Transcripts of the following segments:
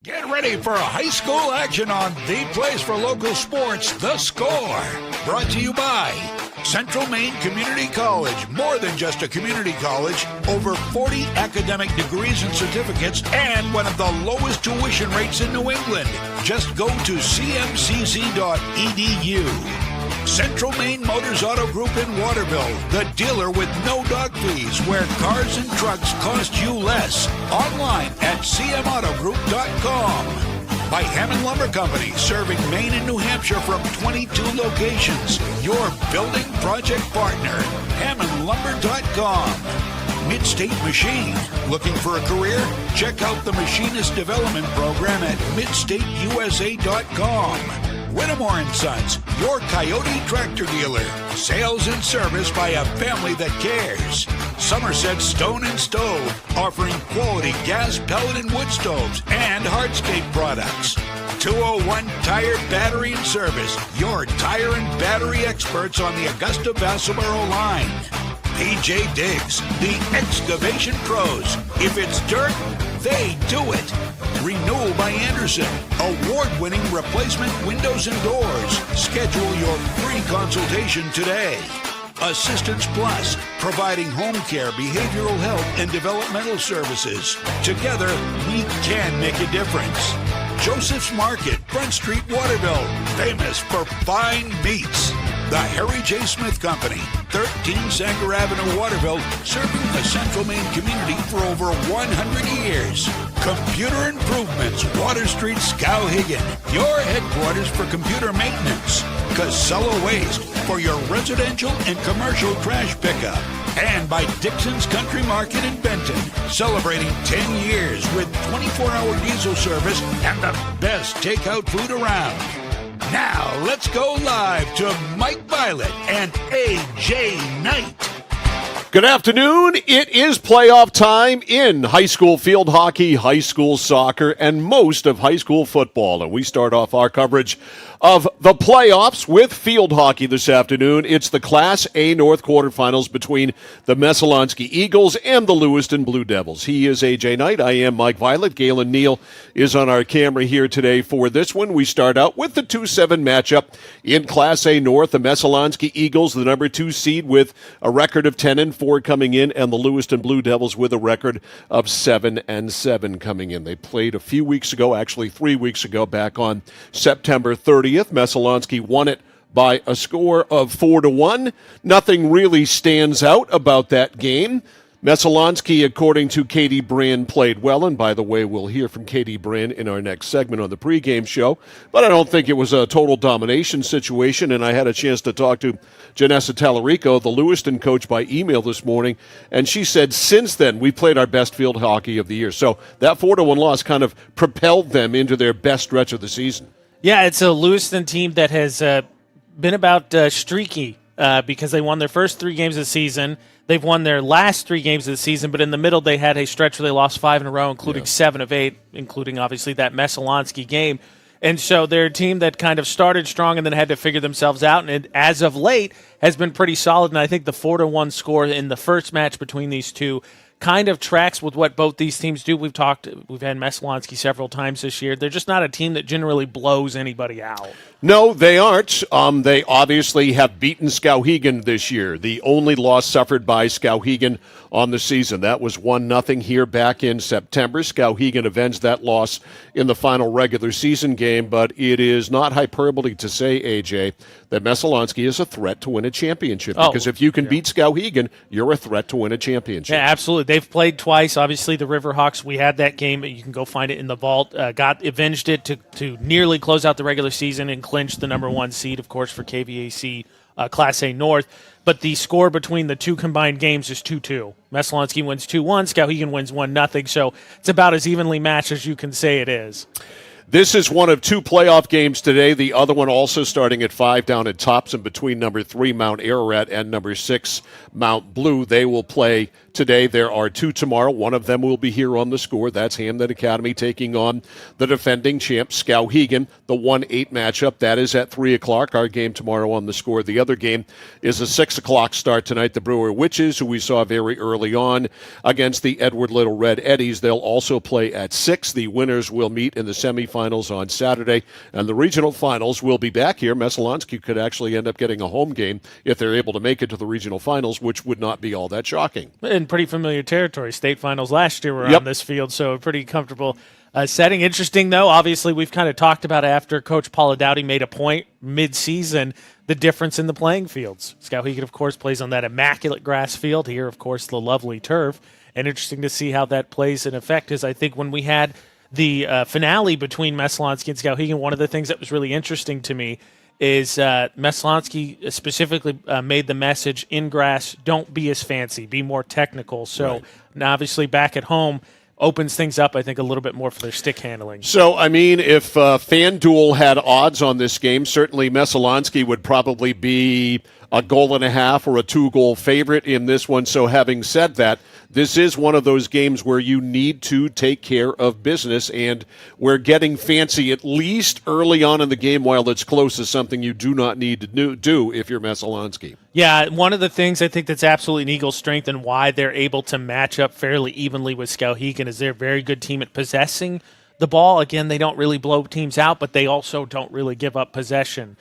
Get ready for high school action on the place for local sports, The Score. Brought to you by Central Maine Community College. More than just a community college. Over 40 academic degrees and certificates and one of the lowest tuition rates in New England. Just go to cmcc.edu. Central Maine Motors Auto Group in Waterville, the dealer with no dog fees, where cars and trucks cost you less. Online at cmautogroup.com. By Hammond Lumber Company, serving Maine and New Hampshire from 22 locations. Your building project partner, hammondlumber.com. Midstate Machine. Looking for a career? Check out the Machinist Development Program at midstateusa.com. Whittemore & Sons, your Coyote tractor dealer. Sales and service by a family that cares. Somerset Stone and Stove, offering quality gas, pellet, and wood stoves and hardscape products. 201 Tire Battery and Service, your tire and battery experts on the Augusta-Vassalboro line. PJ Diggs, the excavation pros. If it's dirt, they do it. Renewal by Anderson, award-winning replacement windows and doors. Schedule your free consultation today. Assistance Plus, providing home care, behavioral health, and developmental services. Together, we can make a difference. Joseph's Market, Front Street, Waterville, famous for fine meats. The Harry J. Smith Company, 13 Sanger Avenue, Waterville, serving the Central Maine community for over 100 years. Computer Improvements, Water Street, Skowhegan, your headquarters for computer maintenance. Casella Waste, for your residential and commercial trash pickup. And by Dixon's Country Market in Benton, celebrating 10 years with 24-hour diesel service and the best takeout food around. Now, let's go live to Mike Violet and A.J. Knight. Good afternoon. It is playoff time in high school field hockey, high school soccer, and most of high school football. And we start off our coverage of the playoffs with field hockey this afternoon. It's the Class A North quarterfinals between the Messalonskee Eagles and the Lewiston Blue Devils. He is A.J. Knight. I am Mike Violet. Galen Neal is on our camera here today for this one. We start out with the 2-7 matchup in Class A North. The Messalonskee Eagles, the number 2 seed, with a record of 10-4 coming in, and the Lewiston Blue Devils with a record of 7-7 coming in. They played a few weeks ago, actually 3 weeks ago, back on September 30th. Messalonskee won it by a score of 4-1. Nothing really stands out about that game. Messalonskee, according to Katie Brand, played well, and by the way, we'll hear from Katie Brand in our next segment on the pregame show, but I don't think it was a total domination situation, and I had a chance to talk to Janessa Tallarico, the Lewiston coach, by email this morning, and she said since then we played our best field hockey of the year. So that 4-1 loss kind of propelled them into their best stretch of the season. Yeah, it's a Lewiston team that has been about streaky because they won their first 3 games of the season. They've won their last 3 games of the season, but in the middle they had a stretch where they lost 5 in a row, including 7 of 8, including obviously that Messalonskee game. And so they're a team that kind of started strong and then had to figure themselves out, and as of late has been pretty solid. And I think the 4-1 score in the first match between these two kind of tracks with what both these teams do. We've had Messalonskee several times this year. They're just not a team that generally blows anybody out. No, they aren't. They obviously have beaten Skowhegan this year. The only loss suffered by Skowhegan on the season. That was 1-0 here back in September. Skowhegan avenged that loss in the final regular season game, but it is not hyperbole to say, AJ, that Messalonskee is a threat to win a championship. Because if you can beat Skowhegan, you're a threat to win a championship. Yeah, absolutely. They've played twice. Obviously, the Riverhawks, we had that game. You can go find it in the vault. Avenged it to nearly close out the regular season and clinch the number 1 seed, of course, for KVAC Class A North. But the score between the 2 combined games is 2-2. Messalonskee wins 2-1. Skowhegan wins 1-0. So it's about as evenly matched as you can say it is. This is one of two playoff games today. The other one also starting at 5 down at Topsom between number 3 Mount Ararat and number 6 Mount Blue. They will play today. There are two tomorrow. One of them will be here on the Score. That's Hamden Academy taking on the defending champ Skowhegan. The 1-8 matchup, that is at 3 o'clock. Our game tomorrow on the Score. The other game is a 6 o'clock start tonight. The Brewer Witches, who we saw very early on, against the Edward Little Red Eddies. They'll also play at 6. The winners will meet in the semifinals on Saturday, and the regional finals will be back here. Messalonskee could actually end up getting a home game if they're able to make it to the regional finals, which would not be all that shocking. In pretty familiar territory. State finals last year were on this field, so a pretty comfortable setting. Interesting, though, obviously we've kind of talked about after Coach Paula Dowdy made a point mid-season, the difference in the playing fields. Skowhegan, of course, plays on that immaculate grass field. Here, of course, the lovely turf. And interesting to see how that plays in effect is I think when we had the finale between Messalonskee and Skowhegan, one of the things that was really interesting to me is Messalonskee specifically made the message in grass, don't be as fancy, be more technical. So now obviously back at home opens things up, I think, a little bit more for their stick handling. So, I mean, if FanDuel had odds on this game, certainly Messalonskee would probably be a 1.5 or a 2-goal favorite in this one. So having said that, this is one of those games where you need to take care of business, and where getting fancy, at least early on in the game while it's close, is something you do not need to do if you're Messalonskee. Yeah, one of the things I think that's absolutely an Eagles' strength and why they're able to match up fairly evenly with Skowhegan is they're a very good team at possessing the ball. Again, they don't really blow teams out, but they also don't really give up possession.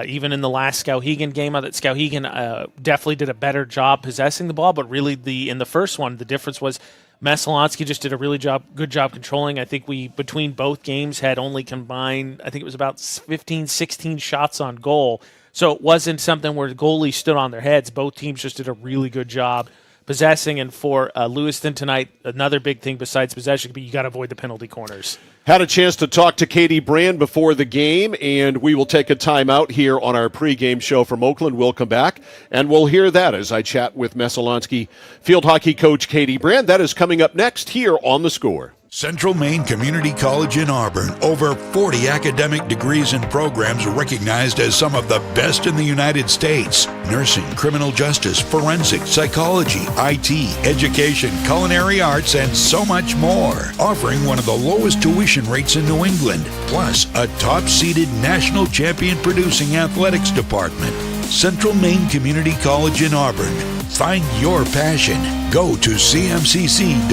Even in the last Skowhegan game, that Skowhegan definitely did a better job possessing the ball, but really in the first one, the difference was Messalonskee just did a really good job controlling. I think we, between both games, had only combined, I think it was about 15, 16 shots on goal. So it wasn't something where the goalies stood on their heads. Both teams just did a really good job possessing. And for Lewiston tonight, another big thing besides possession, but you got to avoid the penalty corners. Had a chance to talk to Katie Brand before the game, and we will take a time out here on our pregame show from Oakland. We'll come back, and we'll hear that as I chat with Messalonskee field hockey coach Katie Brand. That is coming up next here on The Score. Central Maine Community College in Auburn. Over 40 academic degrees and programs recognized as some of the best in the United States. Nursing, criminal justice, forensics, psychology, IT, education, culinary arts, and so much more. Offering one of the lowest tuition rates in New England. Plus, a top-seeded national champion producing athletics department. Central Maine Community College in Auburn. Find your passion. Go to cmcc.edu.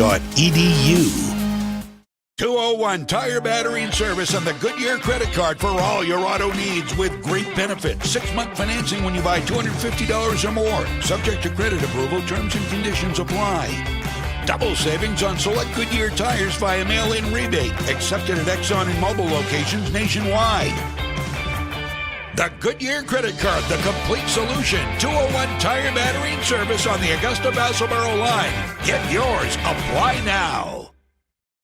201 Tire Battery and Service on the Goodyear credit card for all your auto needs with great benefits. 6-month financing when you buy $250 or more. Subject to credit approval, terms and conditions apply. Double savings on select Goodyear tires via mail-in rebate. Accepted at Exxon and Mobil locations nationwide. The Goodyear credit card, the complete solution. 201 Tire Battery and Service on the Augusta-Vassalboro line. Get yours. Apply now.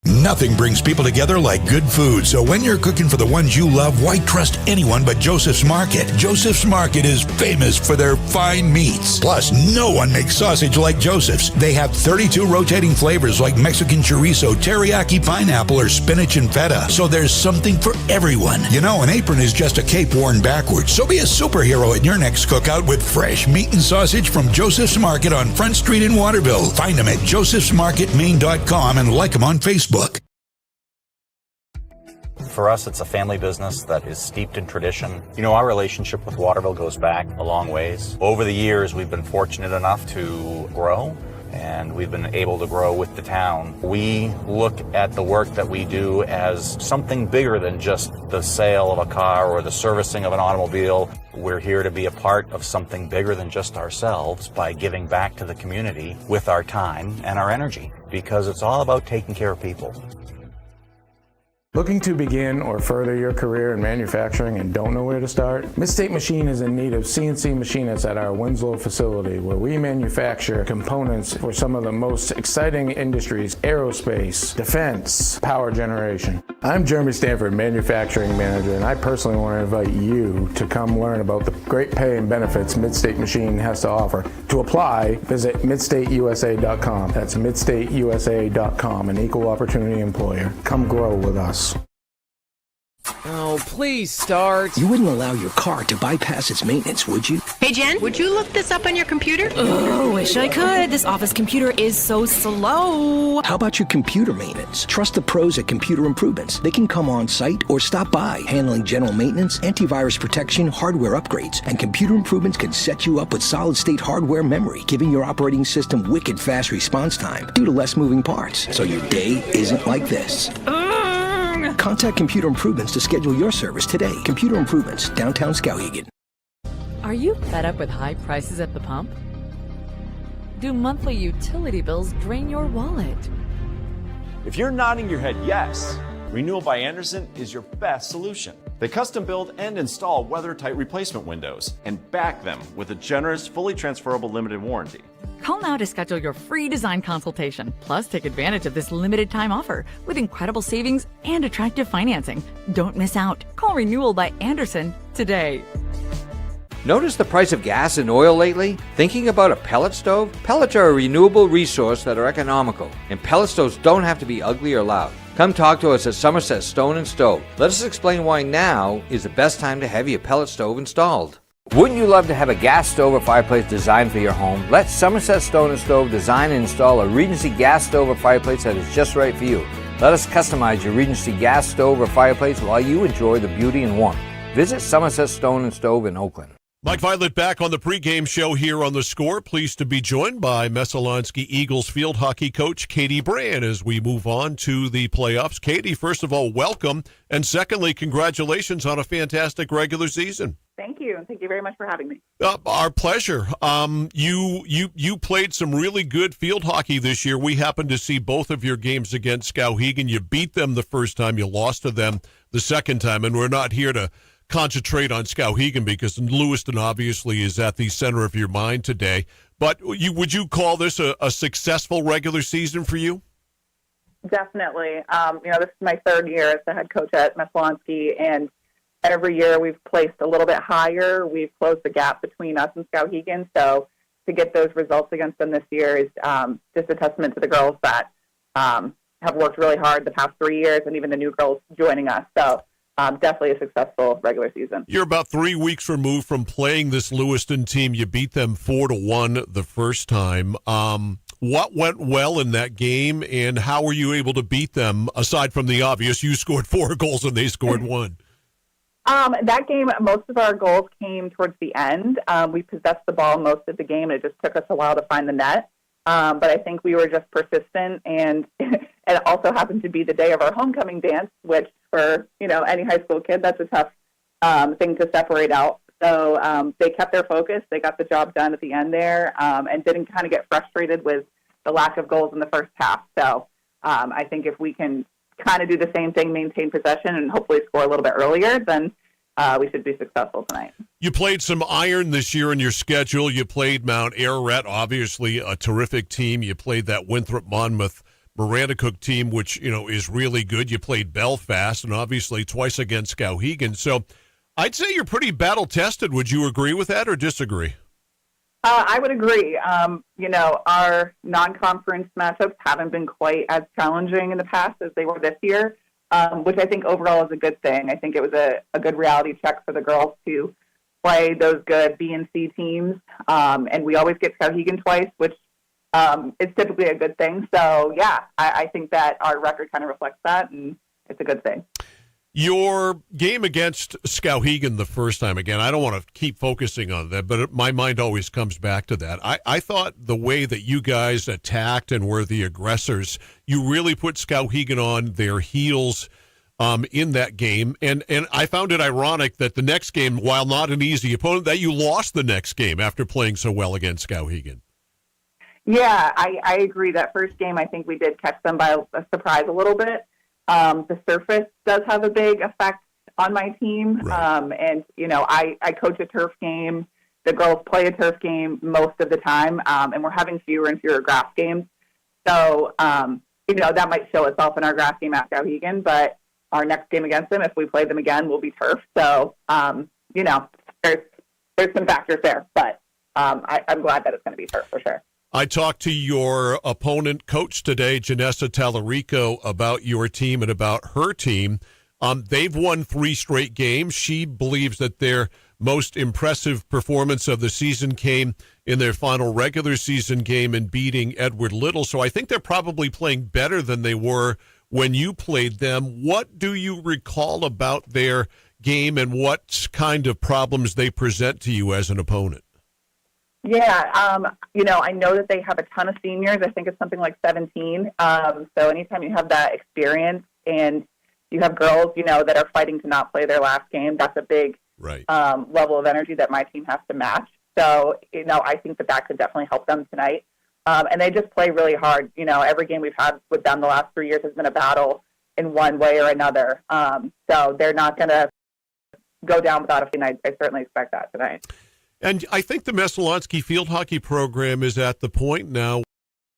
Nothing brings people together like good food. So when you're cooking for the ones you love, why trust anyone but Joseph's Market? Joseph's Market is famous for their fine meats. Plus, no one makes sausage like Joseph's. They have 32 rotating flavors like Mexican chorizo, teriyaki pineapple, or spinach and feta. So there's something for everyone. You know, an apron is just a cape worn backwards. So be a superhero at your next cookout with fresh meat and sausage from Joseph's Market on Front Street in Waterville. Find them at josephsmarketmaine.com and like them on Facebook. For us, it's a family business that is steeped in tradition. You know, our relationship with Waterville goes back a long ways. Over the years, we've been fortunate enough to grow, and we've been able to grow with the town. We look at the work that we do as something bigger than just the sale of a car or the servicing of an automobile. We're here to be a part of something bigger than just ourselves by giving back to the community with our time and our energy, because it's all about taking care of people. Looking to begin or further your career in manufacturing and don't know where to start? Midstate Machine is in need of CNC machinists at our Winslow facility, where we manufacture components for some of the most exciting industries: aerospace, defense, power generation. I'm Jeremy Stanford, manufacturing manager, and I personally want to invite you to come learn about the great pay and benefits Midstate Machine has to offer. To apply, visit midstateusa.com. That's midstateusa.com, an equal opportunity employer. Come grow with us. Oh, please start. You wouldn't allow your car to bypass its maintenance, would you? Hey, Jen, would you look this up on your computer? Oh, wish I could. This office computer is so slow. How about your computer maintenance? Trust the pros at Computer Improvements. They can come on site or stop by, handling general maintenance, antivirus protection, hardware upgrades, and Computer Improvements can set you up with solid-state hardware memory, giving your operating system wicked fast response time due to less moving parts, so your day isn't like this. Contact Computer Improvements to schedule your service today. Computer Improvements, downtown Skowhegan. Are you fed up with high prices at the pump? Do monthly utility bills drain your wallet? If you're nodding your head yes, Renewal by Andersen is your best solution. They custom build and install weather-tight replacement windows and back them with a generous, fully transferable limited warranty. Call now to schedule your free design consultation. Plus, take advantage of this limited time offer with incredible savings and attractive financing. Don't miss out. Call Renewal by Andersen today. Notice the price of gas and oil lately? Thinking about a pellet stove? Pellets are a renewable resource that are economical, and pellet stoves don't have to be ugly or loud. Come talk to us at Somerset Stone & Stove. Let us explain why now is the best time to have your pellet stove installed. Wouldn't you love to have a gas stove or fireplace designed for your home? Let Somerset Stone & Stove design and install a Regency gas stove or fireplace that is just right for you. Let us customize your Regency gas stove or fireplace while you enjoy the beauty and warmth. Visit Somerset Stone & Stove in Oakland. Mike Violet back on the pregame show here on The Score. Pleased to be joined by Messalonskee Eagles field hockey coach Katie Brand as we move on to the playoffs. Katie, first of all, welcome. And secondly, congratulations on a fantastic regular season. Thank you, and thank you very much for having me. Our pleasure. You played some really good field hockey this year. We happened to see both of your games against Skowhegan. You beat them the first time. You lost to them the second time, and we're not here to concentrate on Skowhegan because Lewiston obviously is at the center of your mind today. But would you call this a successful regular season for you? Definitely. This is my third year as the head coach at Messalonskee, and every year we've placed a little bit higher. We've closed the gap between us and Skowhegan. So to get those results against them this year is just a testament to the girls that have worked really hard the past 3 years, and even the new girls joining us. So definitely a successful regular season. You're about 3 weeks removed from playing this Lewiston team. You beat them 4-1 the first time. What went well in that game, and how were you able to beat them, aside from the obvious, you scored 4 goals and they scored 1? That game, most of our goals came towards the end. We possessed the ball most of the game, and it just took us a while to find the net. But I think we were just persistent, and it also happened to be the day of our homecoming dance, which for any high school kid, that's a tough thing to separate out. So they kept their focus. They got the job done at the end there, and didn't kind of get frustrated with the lack of goals in the first half. So I think if we can kind of do the same thing, maintain possession, and hopefully score a little bit earlier, then we should be successful tonight. You played some iron this year in your schedule. You played Mount Ararat, obviously a terrific team. You played that Winthrop Monmouth Mirandacook team, which is really good. You played Belfast, and obviously twice against Skowhegan. So I'd say you're pretty battle-tested. Would you agree with that or disagree? I would agree. Our non-conference matchups haven't been quite as challenging in the past as they were this year, which I think overall is a good thing. I think it was a good reality check for the girls to play those good B and C teams. And we always get Skowhegan twice, which is typically a good thing. So, yeah, I think that our record kind of reflects that, and it's a good thing. Your game against Skowhegan the first time, again, I don't want to keep focusing on that, but my mind always comes back to that. I thought the way that you guys attacked and were the aggressors, you really put Skowhegan on their heels in that game. And I found it ironic that the next game, while not an easy opponent, that you lost the next game after playing so well against Skowhegan. Yeah, I agree. That first game, I think we did catch them by a surprise a little bit. The surface does have a big effect on my team. Right. And I coach a turf game. The girls play a turf game most of the time, and we're having fewer and fewer grass games. So, that might show itself in our grass game at Skowhegan, but our next game against them, if we play them again, will be turf. So, there's some factors there, but I'm glad that it's going to be turf for sure. I talked to your opponent coach today, Janessa Tallarico, about your team and about her team. They've won 3 straight games. She believes that their most impressive performance of the season came in their final regular season game in beating Edward Little. So I think they're probably playing better than they were when you played them. What do you recall about their game and what kind of problems they present to you as an opponent? Yeah, I know that they have a ton of seniors. I think it's something like 17. So anytime you have that experience and you have girls, that are fighting to not play their last game, that's a big level of energy that my team has to match. So, I think that could definitely help them tonight. And they just play really hard. Every game we've had with them the last 3 years has been a battle in one way or another. So they're not going to go down without a fight. I certainly expect that tonight. And I think the Messalonskee field hockey program is at the point now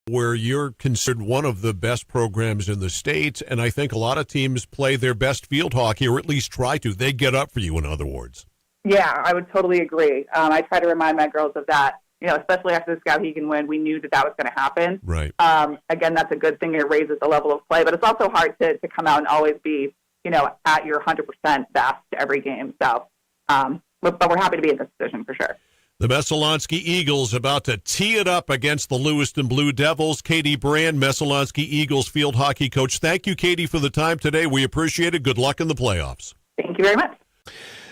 where you're considered one of the best programs in the state, and I think a lot of teams play their best field hockey, or at least try to. They get up for you, in other words. Yeah, I would totally agree. I try to remind my girls of that, especially after the Skowhegan win. We knew that was going to happen. Right. Again, that's a good thing. It raises the level of play, but it's also hard to come out and always be, at your 100% best every game. So, but we're happy to be in this position for sure. The Messalonskee Eagles about to tee it up against the Lewiston Blue Devils. Katie Brand, Messalonskee Eagles field hockey coach. Thank you, Katie, for the time today. We appreciate it. Good luck in the playoffs. Thank you very much.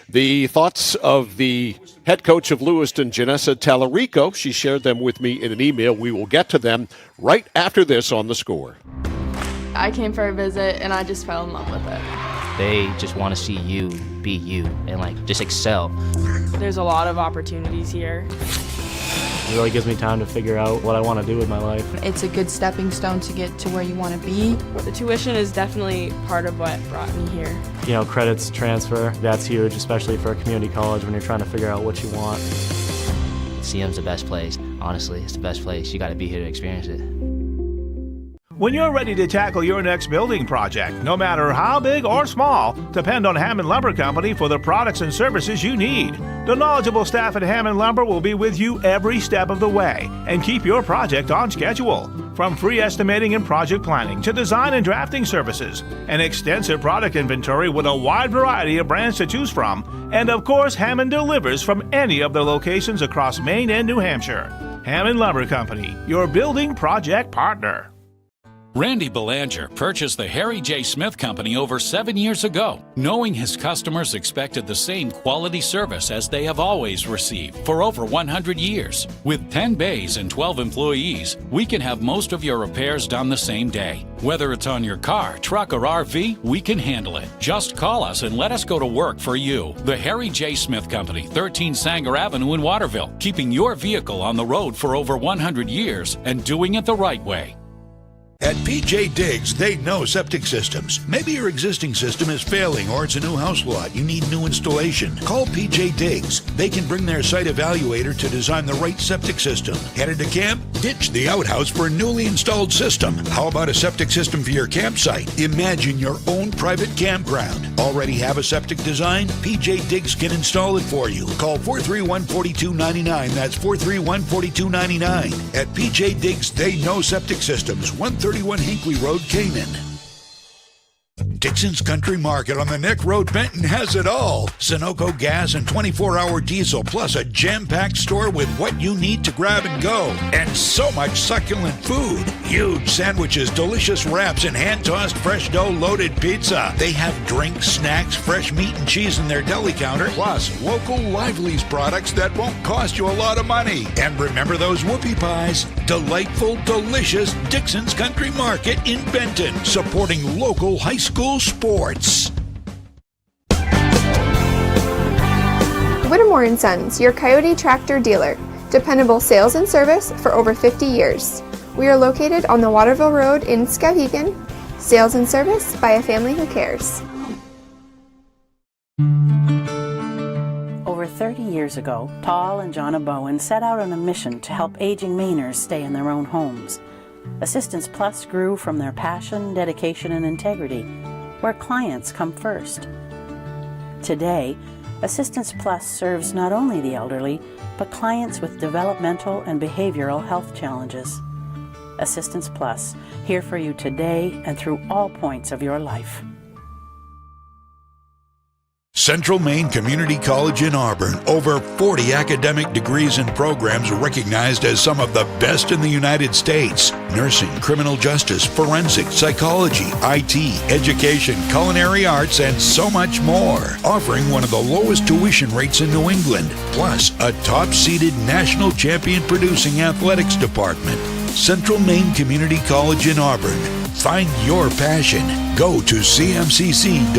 The thoughts of the head coach of Lewiston, Janessa Tallarico. She shared them with me in an email. We will get to them right after this on The Score. I came for a visit, and I just fell in love with it. They just want to see you be you and just excel. There's a lot of opportunities here. It really gives me time to figure out what I want to do with my life. It's a good stepping stone to get to where you want to be. The tuition is definitely part of what brought me here. Credits transfer, that's huge, especially for a community college when you're trying to figure out what you want. CM's the best place. Honestly, it's the best place. You got to be here to experience it. When you're ready to tackle your next building project, no matter how big or small, depend on Hammond Lumber Company for the products and services you need. The knowledgeable staff at Hammond Lumber will be with you every step of the way and keep your project on schedule. From free estimating and project planning to design and drafting services, an extensive product inventory with a wide variety of brands to choose from, and of course, Hammond delivers from any of their locations across Maine and New Hampshire. Hammond Lumber Company, your building project partner. Randy Belanger purchased the Harry J. Smith Company over 7 years ago, knowing his customers expected the same quality service as they have always received for over 100 years. With 10 bays and 12 employees, we can have most of your repairs done the same day. Whether it's on your car, truck, or RV, we can handle it. Just call us and let us go to work for you. The Harry J. Smith Company, 13 Sanger Avenue in Waterville, keeping your vehicle on the road for over 100 years and doing it the right way. At PJ Diggs, they know septic systems. Maybe your existing system is failing or it's a new house lot. You need new installation. Call PJ Diggs. They can bring their site evaluator to design the right septic system. Headed to camp? Ditch the outhouse for a newly installed system. How about a septic system for your campsite? Imagine your own private campground. Already have a septic design? PJ Diggs can install it for you. Call 431-4299. That's 431-4299. At PJ Diggs, they know septic systems. 131 Hinkley Road, Canaan. Dixon's Country Market on the Neck Road, Benton has it all. Sunoco gas and 24-hour diesel, plus a jam-packed store with what you need to grab and go. And so much succulent food. Huge sandwiches, delicious wraps, and hand-tossed fresh dough-loaded pizza. They have drinks, snacks, fresh meat and cheese in their deli counter, plus local Lively's products that won't cost you a lot of money. And remember those whoopie pies? Delightful, delicious Dixon's Country Market in Benton, supporting local high school sports. Whittemore & Sons, your Coyote tractor dealer. Dependable sales and service for over 50 years. We are located on the Waterville Road in Skowhegan. Sales and service by a family who cares. Over 30 years ago, Paul and Jonna Bowen set out on a mission to help aging Mainers stay in their own homes. Assistance Plus grew from their passion, dedication, and integrity, where clients come first. Today, Assistance Plus serves not only the elderly, but clients with developmental and behavioral health challenges. Assistance Plus, here for you today and through all points of your life. Central Maine Community College in Auburn. Over 40 academic degrees and programs recognized as some of the best in the United States. Nursing, criminal justice, forensic, psychology, IT, education, culinary arts, and so much more. Offering one of the lowest tuition rates in New England. Plus, a top-seeded national champion producing athletics department. Central Maine Community College in Auburn. Find your passion. Go to cmcc.edu.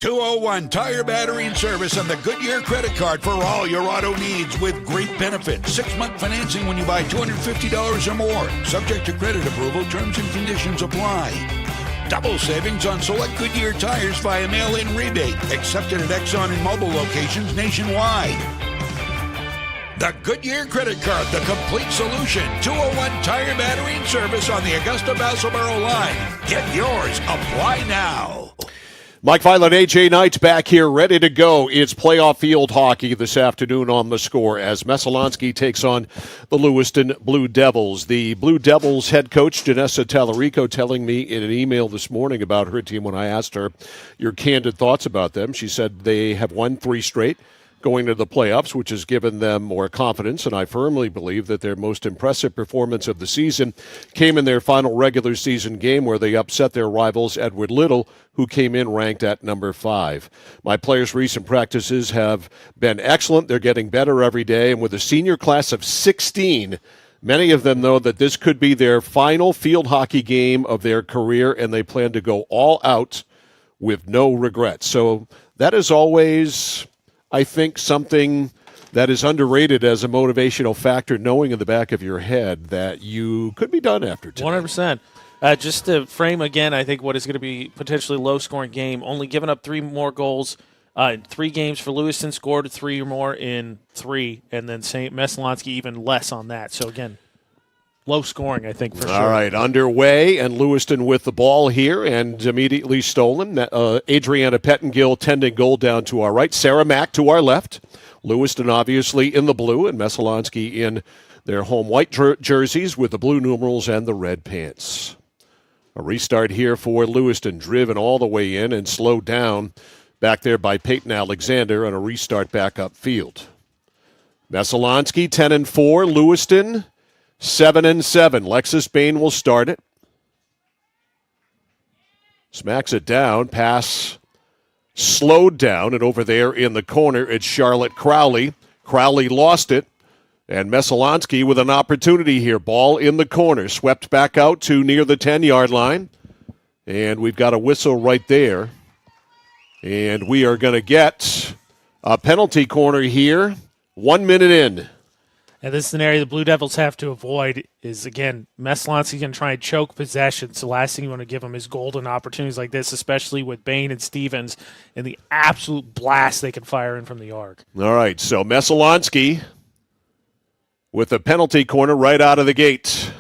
201 Tire Battery and Service and the Goodyear credit card for all your auto needs with great benefits. 6-month financing when you buy $250 or more. Subject to credit approval, terms and conditions apply. Double savings on select Goodyear tires via mail-in rebate. Accepted at Exxon and Mobil locations nationwide. The Goodyear credit card, the complete solution. 201 Tire Battery and Service on the Augusta-Vassalboro line. Get yours. Apply now. Mike Violet, AJ Knight back here, ready to go. It's playoff field hockey this afternoon on The Score as Messalonskee takes on the Lewiston Blue Devils. The Blue Devils head coach, Janessa Tallarico, telling me in an email this morning about her team when I asked her your candid thoughts about them. She said they have won 3 straight going to the playoffs, which has given them more confidence, and I firmly believe that their most impressive performance of the season came in their final regular season game where they upset their rivals Edward Little, who came in ranked at number 5. My players' recent practices have been excellent. They're getting better every day, and with a senior class of 16, many of them know that this could be their final field hockey game of their career, and they plan to go all out with no regrets. So that is always, I think, something that is underrated as a motivational factor, knowing in the back of your head that you could be done after tonight. 100%. Just to frame again, I think what is going to be potentially low-scoring game, only giving up 3 more goals in 3 games for Lewiston, scored 3 or more in 3, and then St. Messalonskee even less on that. So, again, low scoring, I think, for sure. All right, underway, and Lewiston with the ball here, and immediately stolen. Adriana Pettengill tending goal down to our right. Sarah Mack to our left. Lewiston obviously in the blue, and Messalonskee in their home white jerseys with the blue numerals and the red pants. A restart here for Lewiston, driven all the way in and slowed down back there by Peyton Alexander, and a restart back upfield. Messalonskee 10-4, Lewiston 7-7. Lexus Bain will start it. Smacks it down. Pass slowed down, and over there in the corner, it's Charlotte Crowley. Crowley lost it, and Messalonskee with an opportunity here. Ball in the corner, swept back out to near the 10-yard line, and we've got a whistle right there. And we are going to get a penalty corner here, 1 minute in. And this is an area the Blue Devils have to avoid is, again, Messalonskee going to try and choke possession. So the last thing you want to give them is golden opportunities like this, especially with Bain and Stevens and the absolute blast they can fire in from the arc. All right, so Messalonskee with a penalty corner right out of the gate.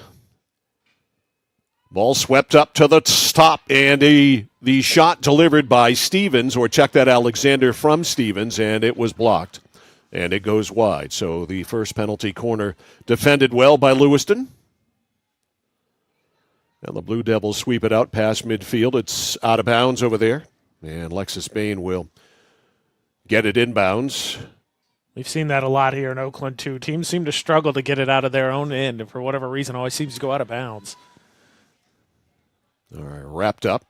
Ball swept up to the top, and the shot delivered by Stevens, or check that, Alexander from Stevens, and it was blocked. And it goes wide. So the first penalty corner defended well by Lewiston. And the Blue Devils sweep it out past midfield. It's out of bounds over there. And Lexus Bain will get it inbounds. We've seen that a lot here in Oakland, too. Teams seem to struggle to get it out of their own end, and for whatever reason, always seems to go out of bounds. All right, wrapped up.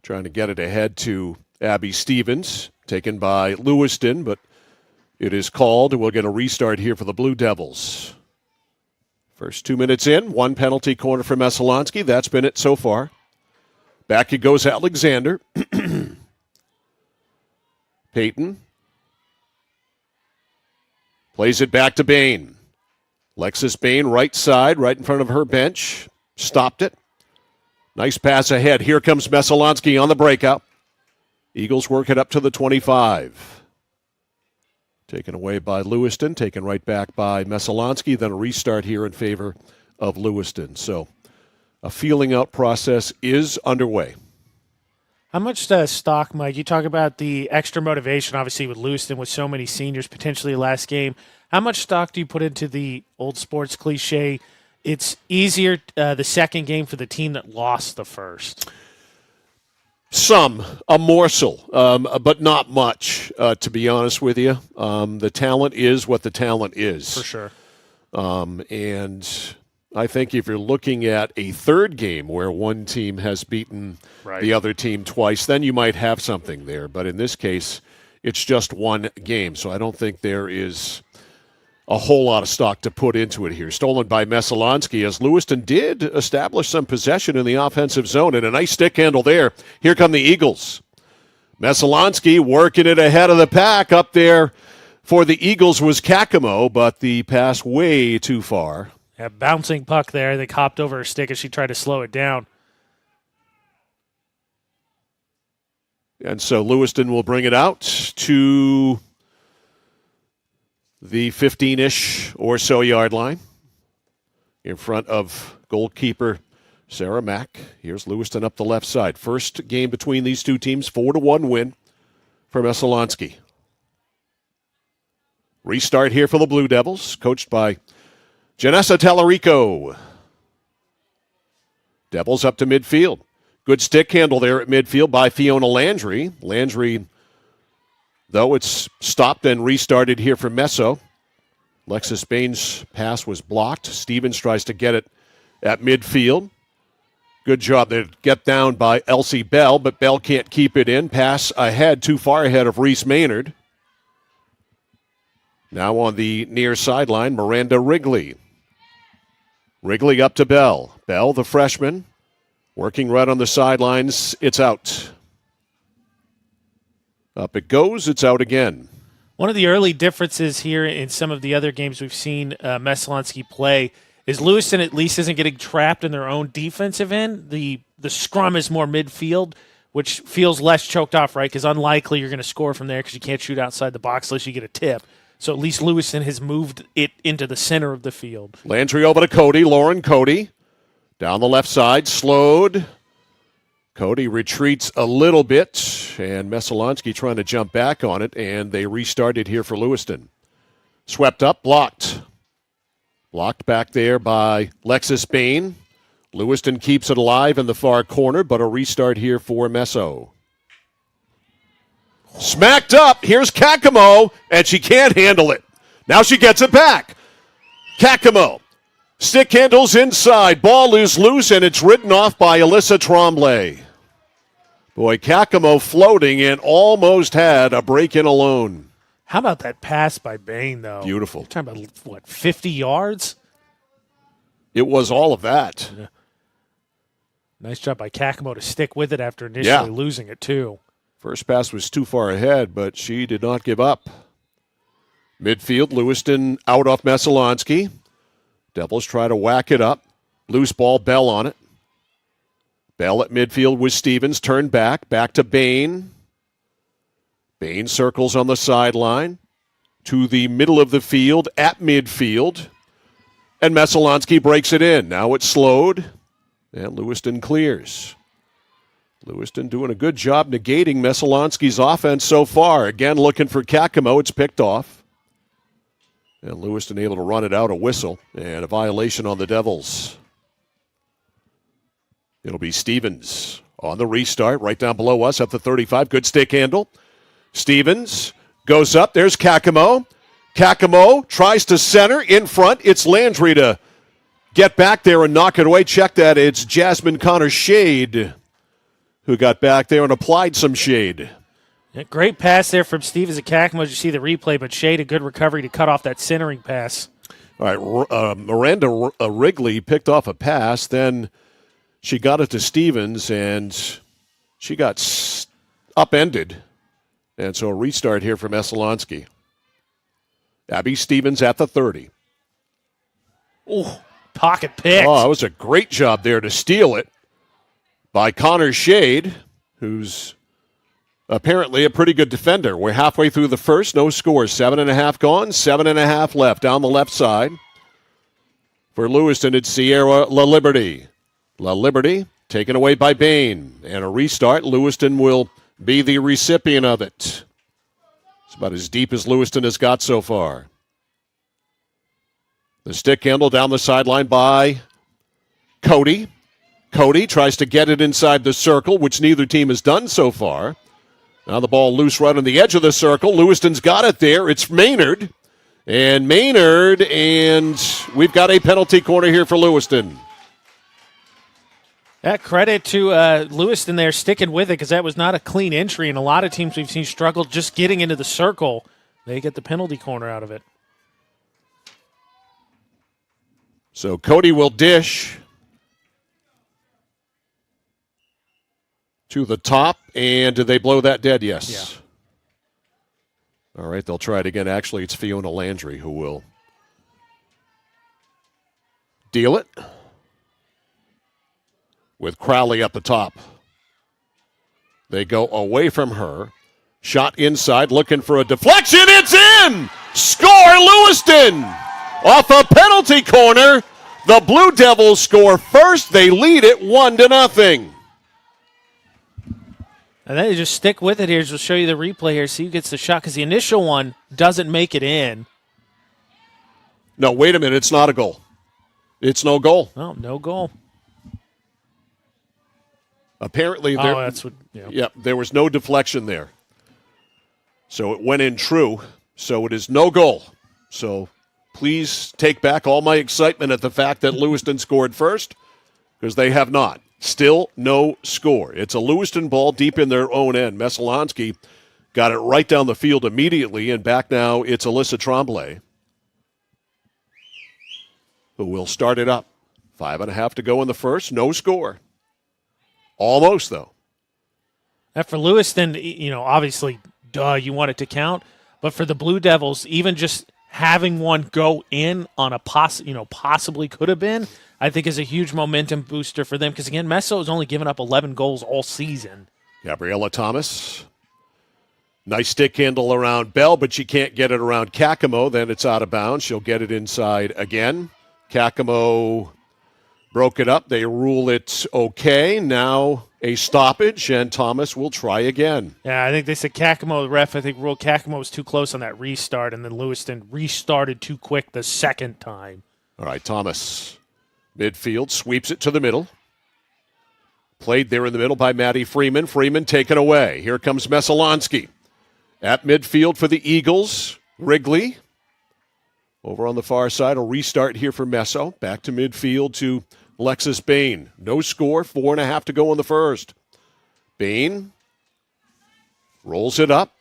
Trying to get it ahead to Abby Stevens, taken by Lewiston, but it is called, and we'll get a restart here for the Blue Devils. First 2 minutes in, 1 penalty corner for Messalonskee. That's been it so far. Back it goes Alexander. Peyton plays it back to Bain. Lexus Bain, right side, right in front of her bench. Stopped it. Nice pass ahead. Here comes Messalonskee on the breakout. Eagles work it up to the 25. Taken away by Lewiston, taken right back by Messalonskee, then a restart here in favor of Lewiston. So a feeling out process is underway. How much stock, Mike? You talk about the extra motivation, obviously, with Lewiston, with so many seniors potentially last game. How much stock do you put into the old sports cliche, it's easier the second game for the team that lost the first? A morsel, but not much, to be honest with you. The talent is what the talent is. For sure. And I think if you're looking at a third game where one team has beaten the other team twice, then you might have something there. But in this case, it's just one game, so I don't think there is a whole lot of stock to put into it here. Stolen by Messalonskee as Lewiston did establish some possession in the offensive zone, and a nice stick handle there. Here come the Eagles. Messalonskee working it ahead of the pack. Up there for the Eagles was Kakamo, but the pass way too far. Yeah, bouncing puck there. They hopped over her stick as she tried to slow it down. And so Lewiston will bring it out to the 15-ish or so yard line in front of goalkeeper Sarah Mack. Here's Lewiston up the left side. First game between these two teams, 4-1 win for Messalonskee. Restart here for the Blue Devils, coached by Janessa Tallarico. Devils up to midfield. Good stick handle there at midfield by Fiona Landry. Landry, though, it's stopped and restarted here for Messo. Lexus Bain's pass was blocked. Stevens tries to get it at midfield. Good job there to get down by Elsie Bell, but Bell can't keep it in. Pass ahead, too far ahead of Reese Maynard. Now on the near sideline, Miranda Wrigley. Wrigley up to Bell. Bell, the freshman, working right on the sidelines. It's out. Up it goes. It's out again. One of the early differences here in some of the other games we've seen Messalonskee play is Lewiston at least isn't getting trapped in their own defensive end. The scrum is more midfield, which feels less choked off, right? Because unlikely you're going to score from there because you can't shoot outside the box unless you get a tip. So at least Lewiston has moved it into the center of the field. Landry over to Cody. Lauren Cody. Down the left side. Slowed. Cody retreats a little bit, and Messalonskee trying to jump back on it, and they restarted here for Lewiston. Swept up, blocked. Blocked back there by Lexus Bain. Lewiston keeps it alive in the far corner, but a restart here for Messo. Smacked up. Here's Kakamo, and she can't handle it. Now she gets it back. Kakamo. Stick handles inside. Ball is loose, and it's ridden off by Alyssa Tremblay. Boy, Kakamo floating and almost had a break-in alone. How about that pass by Bain, though? Beautiful. You're talking about, what, 50 yards? It was all of that. Yeah. Nice job by Kakamo to stick with it after initially losing it, too. First pass was too far ahead, but she did not give up. Midfield, Lewiston out off Messalonskee. Devils try to whack it up. Loose ball, Bell on it. Bell at midfield with Stevens. Turned back to Bain. Bain circles on the sideline to the middle of the field at midfield. And Messalonskee breaks it in. Now it's slowed, and Lewiston clears. Lewiston doing a good job negating Messalonskee's offense so far. Again, looking for Kakamo. It's picked off. And Lewiston able to run it out, a whistle, and a violation on the Devils. It'll be Stevens on the restart, right down below us at the 35. Good stick handle. Stevens goes up. There's Kakamo. Kakamo tries to center in front. It's Landry to get back there and knock it away. Check that. It's Jasmine Connor-Shade who got back there and applied some shade. Yeah, great pass there from Stevens and Kakamo as you see the replay, but Shade a good recovery to cut off that centering pass. All right, Miranda Wrigley picked off a pass, then she got it to Stevens, and she got upended. And so a restart here for Messalonskee. Abby Stevens at the 30. Oh, pocket pick. Oh, that was a great job there to steal it by Connor Shade, who's apparently a pretty good defender. We're halfway through the first. No scores. 7.5 gone. 7.5 left. Down the left side. For Lewiston, it's Sierra La Liberty. La Liberty taken away by Bain. And a restart. Lewiston will be the recipient of it. It's about as deep as Lewiston has got so far. The stick handle down the sideline by Cody. Cody tries to get it inside the circle, which neither team has done so far. Now the ball loose right on the edge of the circle. Lewiston's got it there. It's Maynard. And we've got a penalty corner here for Lewiston. That credit to Lewiston there sticking with it because that was not a clean entry, and a lot of teams we've seen struggle just getting into the circle. They get the penalty corner out of it. So Cody will dish to the top, and did they blow that dead? Yes. Yeah. All right, they'll try it again. Actually, it's Fiona Landry who will deal it with Crowley up the top. They go away from her. Shot inside, looking for a deflection. It's in! Score, Lewiston! Off a penalty corner. The Blue Devils score first. They lead it 1-0. And then you just stick with it here. We'll show you the replay here. See who gets the shot because the initial one doesn't make it in. No, wait a minute. It's not a goal. It's no goal. Oh, no goal. Apparently, there was no deflection there. So it went in true. So it is no goal. So please take back all my excitement at the fact that Lewiston scored first, because they have not. Still no score. It's a Lewiston ball deep in their own end. Messalonskee got it right down the field immediately, and back now it's Alyssa Tremblay who will start it up. 5.5 to go in the first. No score. Almost, though. And for Lewiston, obviously, you want it to count. But for the Blue Devils, even just having one go in on a possibly could have been, I think is a huge momentum booster for them. Because, again, Messo has only given up 11 goals all season. Gabriella Thomas. Nice stick handle around Bell, but she can't get it around Kakamo. Then it's out of bounds. She'll get it inside again. Kakamo broke it up. They rule it okay. Now a stoppage, and Thomas will try again. Yeah, I think they said Kakamo, the ref, I think ruled Kakamo was too close on that restart, and then Lewiston restarted too quick the second time. All right, Thomas, midfield, sweeps it to the middle. Played there in the middle by Maddie Freeman. Freeman taken away. Here comes Messalonskee. At midfield for the Eagles, Wrigley. Over on the far side, a restart here for Messo. Back to midfield to Lexus Bain. No score, 4.5 to go in the first. Bain rolls it up.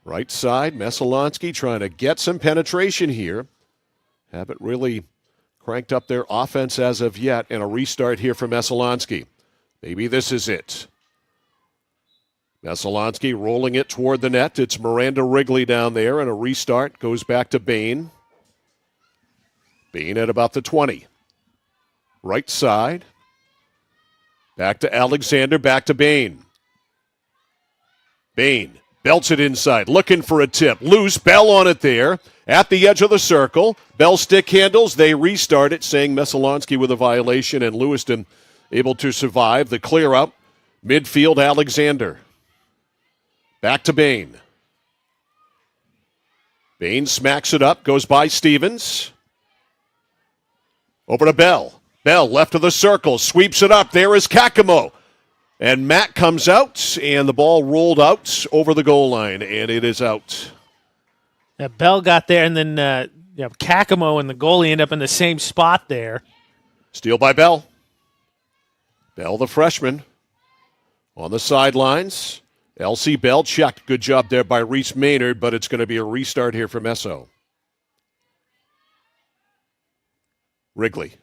Right side, Messalonskee trying to get some penetration here. Haven't really cranked up their offense as of yet, and a restart here for Messalonskee. Maybe this is it. Messalonskee rolling it toward the net. It's Miranda Wrigley down there, and a restart goes back to Bain. Bain at about the 20. Right side. Back to Alexander, back to Bain. Bain belts it inside, looking for a tip. Loose, Bell on it there. At the edge of the circle. Bell stick handles. They restart it, saying Messalonskee with a violation, and Lewiston able to survive the clear up. Midfield, Alexander. Back to Bain. Bain smacks it up, goes by Stevens. Over to Bell. Bell left of the circle, sweeps it up. There is Kakamo. And Matt comes out, and the ball rolled out over the goal line, and it is out. Yeah, Bell got there, and then Kakamo and the goalie end up in the same spot there. Steal by Bell. Bell, the freshman, on the sidelines. Elsie Bell checked. Good job there by Reese Maynard, but it's going to be a restart here for Messo. Wrigley.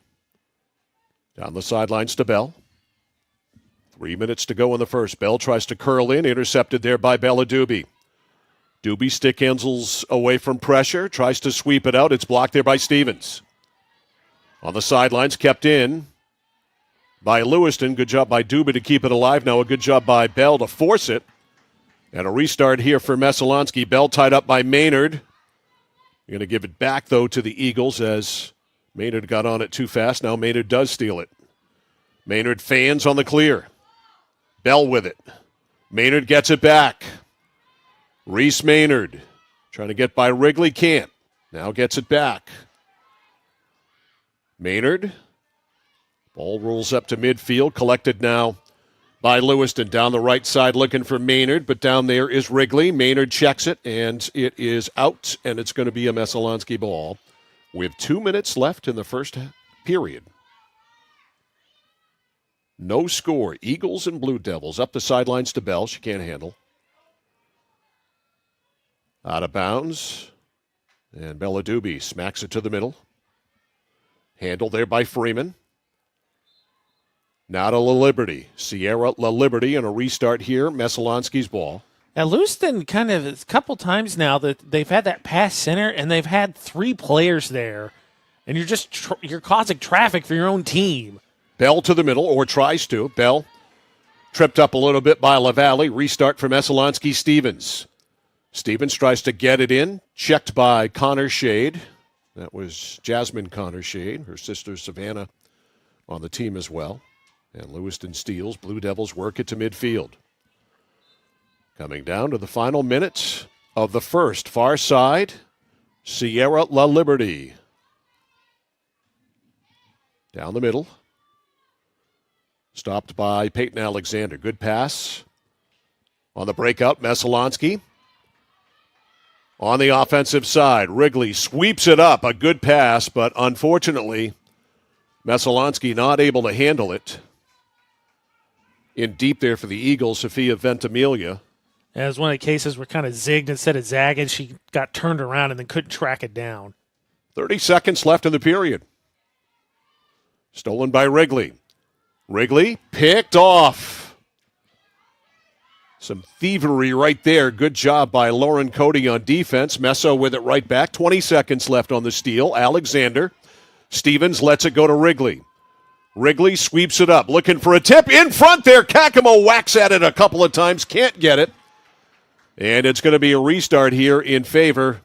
Down the sidelines to Bell. 3 minutes to go in the first. Bell tries to curl in, intercepted there by Bella Doobie. Doobie stick handles away from pressure, tries to sweep it out. It's blocked there by Stevens. On the sidelines, kept in by Lewiston. Good job by Doobie to keep it alive. Now a good job by Bell to force it. And a restart here for Messalonskee. Bell tied up by Maynard. You're going to give it back, though, to the Eagles as Maynard got on it too fast. Now Maynard does steal it. Maynard fans on the clear. Bell with it. Maynard gets it back. Reese Maynard trying to get by Wrigley. Can't. Now gets it back. Maynard Ball rolls up to midfield, collected now by Lewiston. Down the right side looking for Maynard, but down there is Wrigley. Maynard checks it, and it is out, and it's going to be a Messalonskee ball with 2 minutes left in the first period. No score. Eagles and Blue Devils. Up the sidelines to Bell. She can't handle. Out of bounds. And Bella Doobie smacks it to the middle. Handled there by Freeman. Now to La Liberty. Sierra La Liberty and a restart here. Messalonskee's ball. Now, Lewiston kind of, a couple times now that they've had that pass center, and they've had 3 players there, and you're just you're causing traffic for your own team. Bell to the middle, or tries to. Bell tripped up a little bit by LaValle. Restart for Messalonskee. Stevens. Stevens tries to get it in. Checked by Connor Shade. That was Jasmine Connor Shade, her sister Savannah on the team as well. And Lewiston steals. Blue Devils work it to midfield. Coming down to the final minutes of the first. Far side, Sierra La Liberty. Down the middle. Stopped by Peyton Alexander. Good pass. On the breakout, Messalonskee. On the offensive side, Wrigley sweeps it up. A good pass, but unfortunately, Messalonskee not able to handle it. In deep there for the Eagles, Sophia Ventimiglia. It was one of the cases where kind of zigged instead of zagging. She got turned around and then couldn't track it down. 30 seconds left in the period. Stolen by Wrigley. Wrigley picked off. Some thievery right there. Good job by Lauren Cody on defense. Messo with it right back. 20 seconds left on the steal. Alexander. Stevens lets it go to Wrigley. Wrigley sweeps it up. Looking for a tip. In front there. Kakamo whacks at it a couple of times. Can't get it. And it's going to be a restart here in favor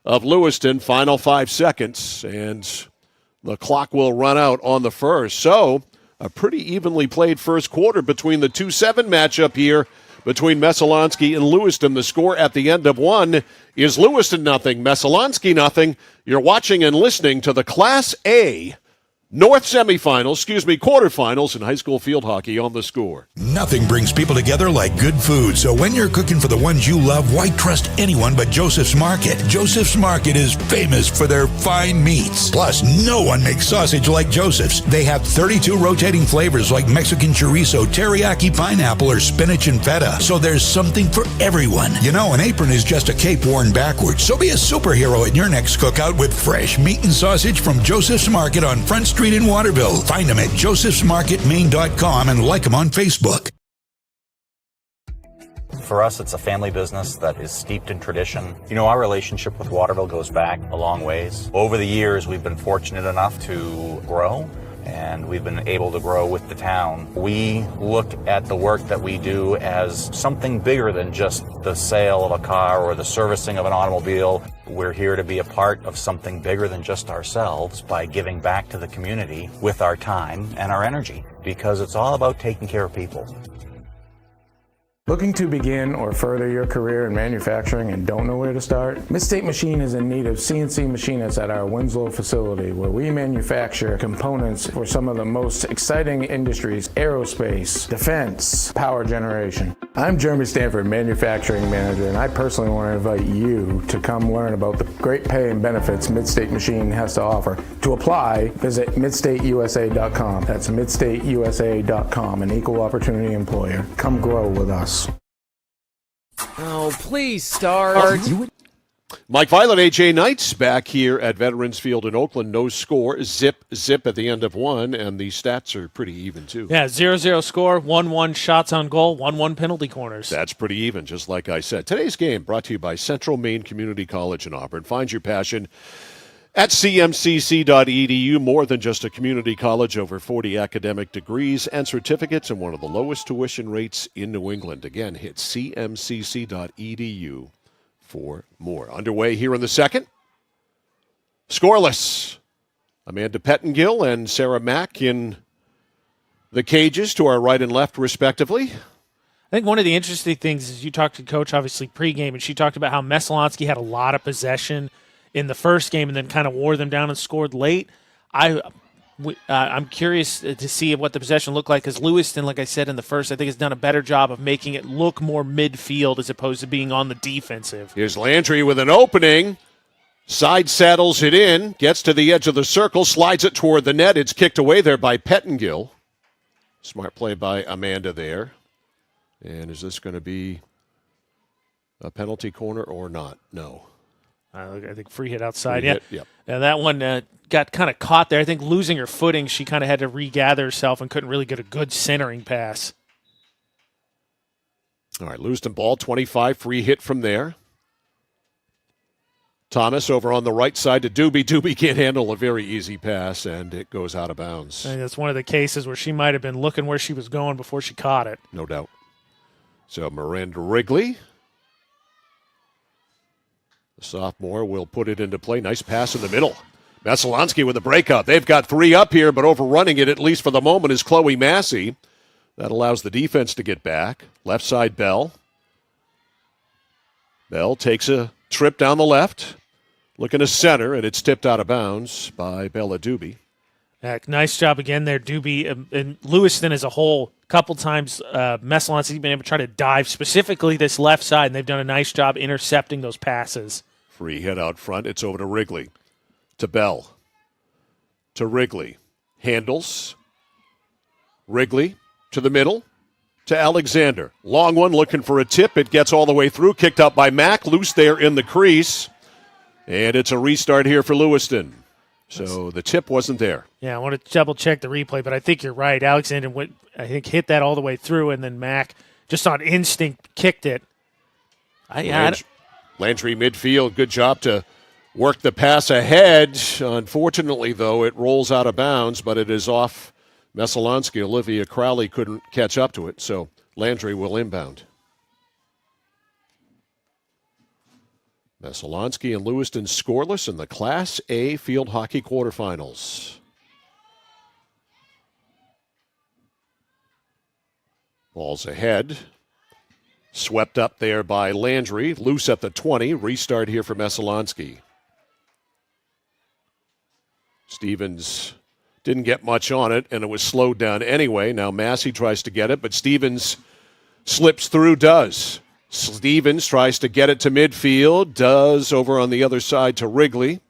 of Lewiston. Final 5 seconds. And the clock will run out on the first. So a pretty evenly played first quarter between the 2-7 matchup here between Messalonskee and Lewiston. The score at the end of one is Lewiston 0, Messalonskee 0. You're watching and listening to the Class A North quarterfinals in high school field hockey on The Score. Nothing brings people together like good food. So when you're cooking for the ones you love, why trust anyone but Joseph's Market? Joseph's Market is famous for their fine meats. Plus, no one makes sausage like Joseph's. They have 32 rotating flavors like Mexican chorizo, teriyaki pineapple, or spinach and feta. So there's something for everyone. You know, an apron is just a cape worn backwards. So be a superhero at your next cookout with fresh meat and sausage from Joseph's Market on Front Street in Waterville. Find them at josephsmarketmaine.com and like them on Facebook. For us, it's a family business that is steeped in tradition. You know, our relationship with Waterville goes back a long ways. Over the years, we've been fortunate enough to grow, and we've been able to grow with the town. We look at the work that we do as something bigger than just the sale of a car or the servicing of an automobile. We're here to be a part of something bigger than just ourselves by giving back to the community with our time and our energy, because it's all about taking care of people. Looking to begin or further your career in manufacturing and don't know where to start? Midstate Machine is in need of CNC machinists at our Winslow facility, where we manufacture components for some of the most exciting industries: aerospace, defense, power generation. I'm Jeremy Stanford, manufacturing manager, and I personally want to invite you to come learn about the great pay and benefits Midstate Machine has to offer. To apply, visit midstateusa.com. That's midstateusa.com, an equal opportunity employer. Come grow with us. Oh, please start. Mike Violet, AJ Knights back here at Veterans Field in Oakland. No score. Zip at the end of one, and the stats are pretty even, too. Yeah, 0-0 score, 1-1 shots on goal, 1-1 penalty corners. That's pretty even, just like I said. Today's game brought to you by Central Maine Community College in Auburn. Find your passion at cmcc.edu. More than just a community college, over 40 academic degrees and certificates, and one of the lowest tuition rates in New England. Again, hit cmcc.edu for more. Underway here in the second. Scoreless. Amanda Pettengill and Sarah Mack in the cages to our right and left, respectively. I think one of the interesting things is you talked to Coach, obviously, pregame, and she talked about how Messalonskee had a lot of possession in the first game and then kind of wore them down and scored late. I'm curious to see what the possession looked like because Lewiston, like I said in the first, I think has done a better job of making it look more midfield as opposed to being on the defensive. Here's Landry with an opening. Side saddles it in, gets to the edge of the circle, slides it toward the net. It's kicked away there by Pettingill. Smart play by Amanda there. And is this going to be a penalty corner or not? No. I think free hit outside. Free hit, yep. And that one got kind of caught there. I think losing her footing, she kind of had to regather herself and couldn't really get a good centering pass. All right, Lewiston ball, 25, free hit from there. Thomas over on the right side to Doobie. Doobie can't handle a very easy pass, and it goes out of bounds. I think that's one of the cases where she might have been looking where she was going before she caught it. No doubt. So Miranda Wrigley, the sophomore, will put it into play. Nice pass in the middle. Messalonskee with a breakout. They've got 3 up here, but overrunning it, at least for the moment, is Chloe Massey. That allows the defense to get back. Left side, Bell. Bell takes a trip down the left, looking to center, and it's tipped out of bounds by Bella Doobie. Nice job again there, Doobie. And Lewiston as a whole, a couple times, Messalonskee been able to try to dive specifically this left side, and they've done a nice job intercepting those passes. Free hit out front. It's over to Wrigley. To Bell. To Wrigley. Handles. Wrigley to the middle. To Alexander. Long one looking for a tip. It gets all the way through. Kicked out by Mack. Loose there in the crease. And it's a restart here for Lewiston. So the tip wasn't there. Yeah, I want to double-check the replay, but I think you're right. Alexander hit that all the way through, and then Mack, just on instinct, kicked it. Landry midfield. Good job to work the pass ahead. Unfortunately, though, it rolls out of bounds, but it is off Messalonskee. Olivia Crowley couldn't catch up to it, so Landry will inbound. Messalonskee and Lewiston scoreless in the Class A field hockey quarterfinals. Ball's ahead. Swept up there by Landry. Loose at the 20. Restart here for Messalonskee. Stevens didn't get much on it, and it was slowed down anyway. Now Massey tries to get it, but Stevens slips through, does. Stevens tries to get it to midfield, does over on the other side to Wrigley.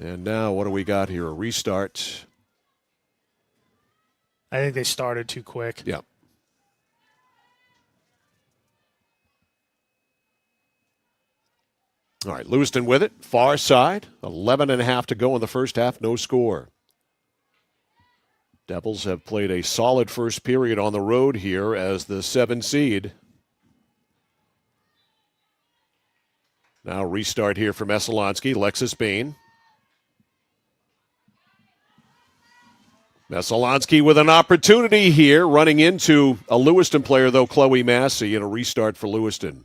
And now what do we got here? A restart. I think they started too quick. Yeah. All right, Lewiston with it. Far side. 11.5 to go in the first half. No score. Devils have played a solid first period on the road here as the 7 seed. Now restart here for Messalonskee. Lexus Bain. Messalonskee with an opportunity here, running into a Lewiston player, though, Chloe Massey, and a restart for Lewiston.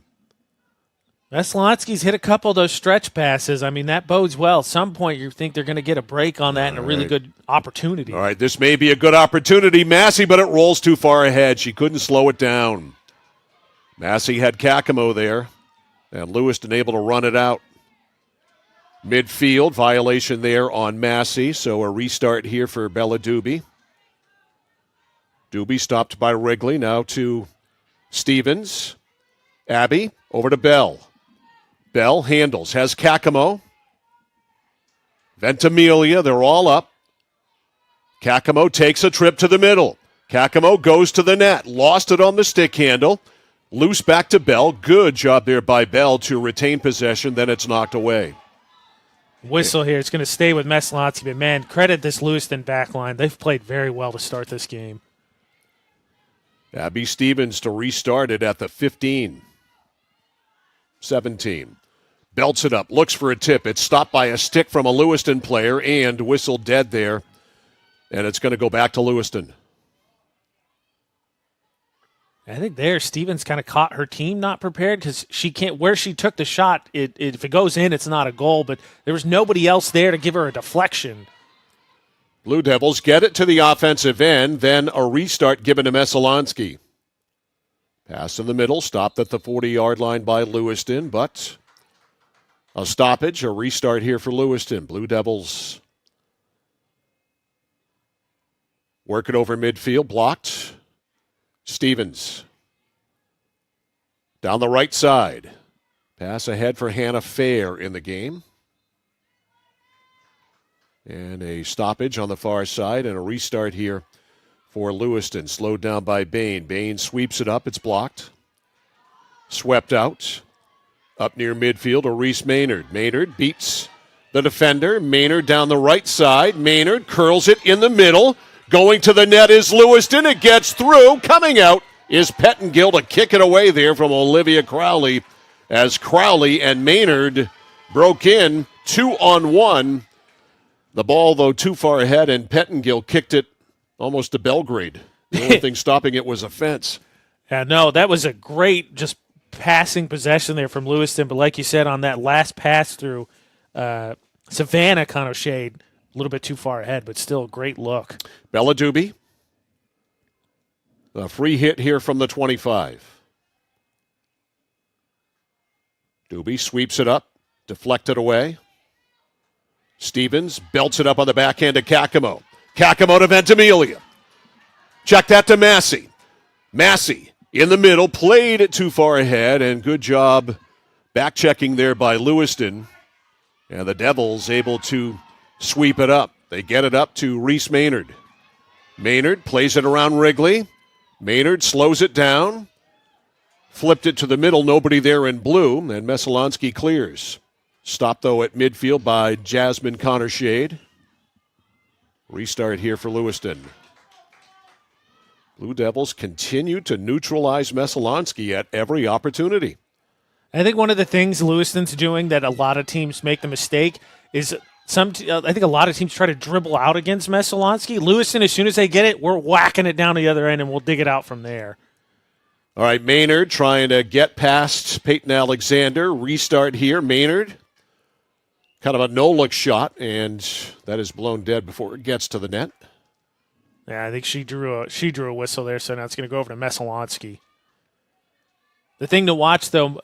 Messalonskee's hit a couple of those stretch passes. I mean, that bodes well. At some point, you think they're going to get a break on that and a really good opportunity. All right, this may be a good opportunity, Massey, but it rolls too far ahead. She couldn't slow it down. Massey had Kakamo there, and Lewiston able to run it out. Midfield, violation there on Massey, so a restart here for Bella Doobie. Doobie stopped by Wrigley, now to Stevens. Abby, over to Bell. Bell handles, has Kakamo. Ventimiglia, they're all up. Kakamo takes a trip to the middle. Kakamo goes to the net, lost it on the stick handle. Loose back to Bell. Good job there by Bell to retain possession, then it's knocked away. Whistle here. It's going to stay with Messalonskee, but man, credit this Lewiston back line. They've played very well to start this game. Abby Stevens to restart it at the 15. 17. Belts it up, looks for a tip. It's stopped by a stick from a Lewiston player and whistled dead there. And it's going to go back to Lewiston. I think there Stevens kind of caught her team not prepared because she can't. Where she took the shot, if it goes in, it's not a goal. But there was nobody else there to give her a deflection. Blue Devils get it to the offensive end, then a restart given to Messalonskee. Pass in the middle, stopped at the 40-yard line by Lewiston, but A stoppage, a restart here for Lewiston. Blue Devils work it over midfield, blocked. Stevens down the right side. Pass ahead for Hannah Fair in the game. And a stoppage on the far side and a restart here for Lewiston. Slowed down by Bain. Bain sweeps it up. It's blocked. Swept out. Up near midfield, a Reese Maynard. Maynard beats the defender. Maynard down the right side. Maynard curls it in the middle. Going to the net is Lewiston. It gets through. Coming out is Pettingill to kick it away there from Olivia Crowley, as Crowley and Maynard broke in 2-on-1. The ball, though, too far ahead, and Pettingill kicked it almost to Belgrade. The only thing stopping it was a fence. Yeah, no, that was a great just passing possession there from Lewiston. But like you said, on that last pass through, Savannah kind of shade a little bit too far ahead, but still a great look. Bella Doobie. A free hit here from the 25. Doobie sweeps it up, deflected away. Stevens belts it up on the backhand to Kakamo. Kakamo to Ventimiglia. Check that to Massey. Massey in the middle, played it too far ahead, and good job back-checking there by Lewiston. And the Devils able to sweep it up. They get it up to Reese Maynard. Maynard plays it around Wrigley. Maynard slows it down. Flipped it to the middle, nobody there in blue, and Messalonskee clears. Stopped, though, at midfield by Jasmine Connor-Shade. Restart here for Lewiston. Blue Devils continue to neutralize Messalonskee at every opportunity. I think one of the things Lewiston's doing that a lot of teams make the mistake is I think a lot of teams try to dribble out against Messalonskee. Lewiston, as soon as they get it, we're whacking it down the other end, and we'll dig it out from there. All right, Maynard trying to get past Peyton Alexander. Restart here. Maynard, kind of a no-look shot, and that is blown dead before it gets to the net. Yeah, I think she drew a whistle there, so now it's going to go over to Messalonskee. The thing to watch, though,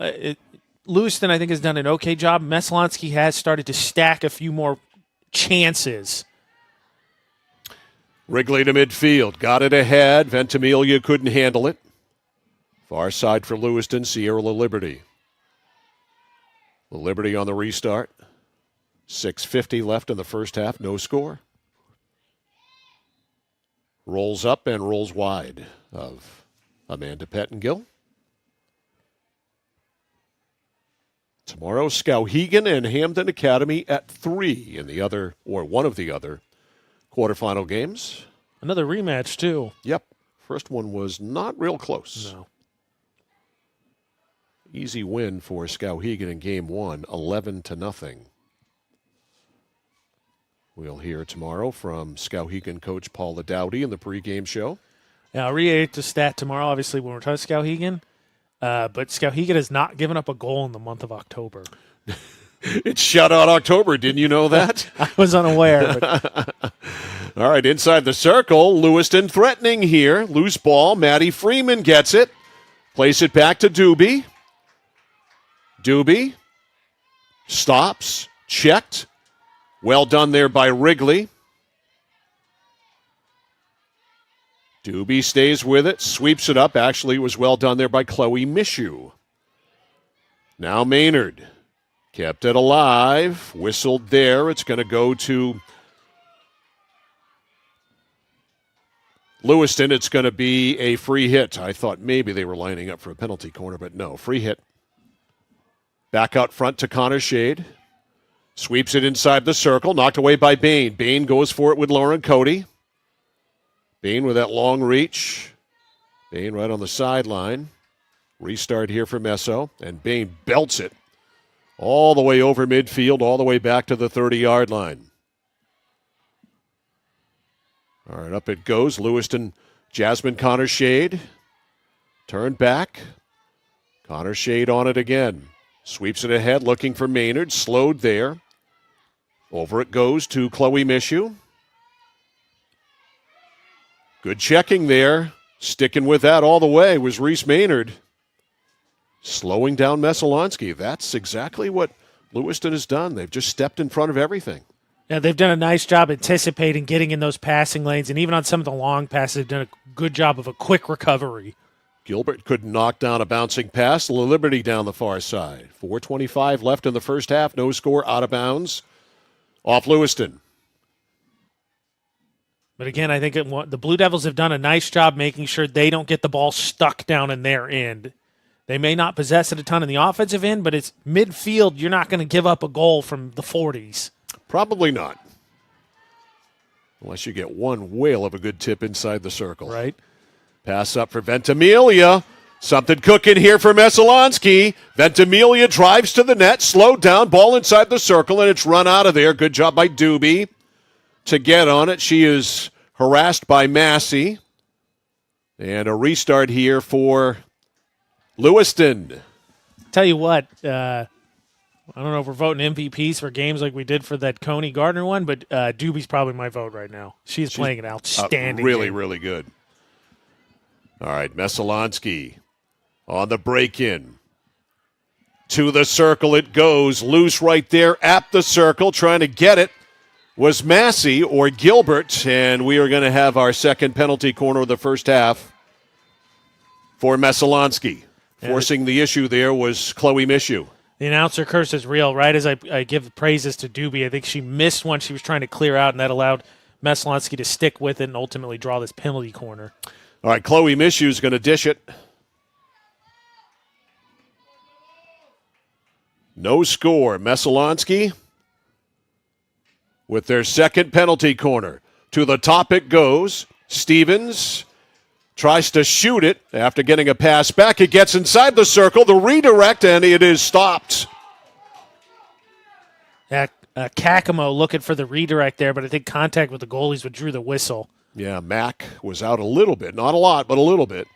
Lewiston, I think, has done an okay job. Messalonskee has started to stack a few more chances. Wrigley to midfield. Got it ahead. Ventimiglia couldn't handle it. Far side for Lewiston, Sierra La Liberty. La Liberty on the restart. 6:50 left in the first half. No score. Rolls up and rolls wide of Amanda Pettingill. Tomorrow, Skowhegan and Hamden Academy at 3 in the other, or one of the other, quarterfinal games. Another rematch, too. Yep. First one was not real close. No. Easy win for Skowhegan in game 1, 11-0. We'll hear tomorrow from Skowhegan coach Paula Dowdy in the pregame show. Yeah, I'll reiterate the stat tomorrow, obviously, when we're talking Skowhegan. But Skowhegan has not given up a goal in the month of October. It's shutout October. Didn't you know that? I was unaware. But... All right, inside the circle, Lewiston threatening here. Loose ball. Maddie Freeman gets it. Place it back to Doobie. Doobie stops. Checked. Well done there by Wrigley. Doobie stays with it, sweeps it up. Actually, it was well done there by Chloe Mishu. Now Maynard kept it alive, whistled there. It's going to go to Lewiston. It's going to be a free hit. I thought maybe they were lining up for a penalty corner, but no, free hit. Back out front to Connor Shade. Sweeps it inside the circle, knocked away by Bain. Bain goes for it with Lauren Cody. Bain with that long reach. Bain right on the sideline. Restart here for Messo, and Bain belts it all the way over midfield, all the way back to the 30-yard line. All right, up it goes. Lewiston, Jasmine Connor Shade. Turned back. Connor Shade on it again. Sweeps it ahead, looking for Maynard. Slowed there. Over it goes to Chloe Mishu. Good checking there. Sticking with that all the way was Reese Maynard. Slowing down Messalonskee. That's exactly what Lewiston has done. They've just stepped in front of everything. Yeah, they've done a nice job anticipating, getting in those passing lanes, and even on some of the long passes, they've done a good job of a quick recovery. Gilbert couldn't knock down a bouncing pass. Liberty down the far side. 4:25 left in the first half. No score, out of bounds. Off Lewiston. But again, I think the Blue Devils have done a nice job making sure they don't get the ball stuck down in their end. They may not possess it a ton in the offensive end, but it's midfield. You're not going to give up a goal from the 40s. Probably not. Unless you get one whale of a good tip inside the circle. Right. Pass up for Ventimiglia. Something cooking here for Messalonskee. Ventimiglia drives to the net, slowed down, ball inside the circle, and it's run out of there. Good job by Doobie to get on it. She is harassed by Massey. And a restart here for Lewiston. Tell you what, I don't know if we're voting MVPs for games like we did for that Coney Gardner one, but Doobie's probably my vote right now. She's playing an outstanding really, game. really good. All right, Messalonskee on the break-in. To the circle it goes. Loose right there at the circle. Trying to get it was Massey or Gilbert, and we are going to have our second penalty corner of the first half for Messalonskee. Forcing the issue there was Chloe Mishu. The announcer curse is real. Right as I give praises to Doobie, I think she missed one she was trying to clear out, and that allowed Messalonskee to stick with it and ultimately draw this penalty corner. All right, Chloe Mishu is going to dish it. No score. Messalonskee with their second penalty corner. To the top it goes. Stevens tries to shoot it after getting a pass back. It gets inside the circle. The redirect, and it is stopped. Kakamo looking for the redirect there, but I think contact with the goalies withdrew the whistle. Yeah, Mack was out a little bit. Not a lot, but a little bit.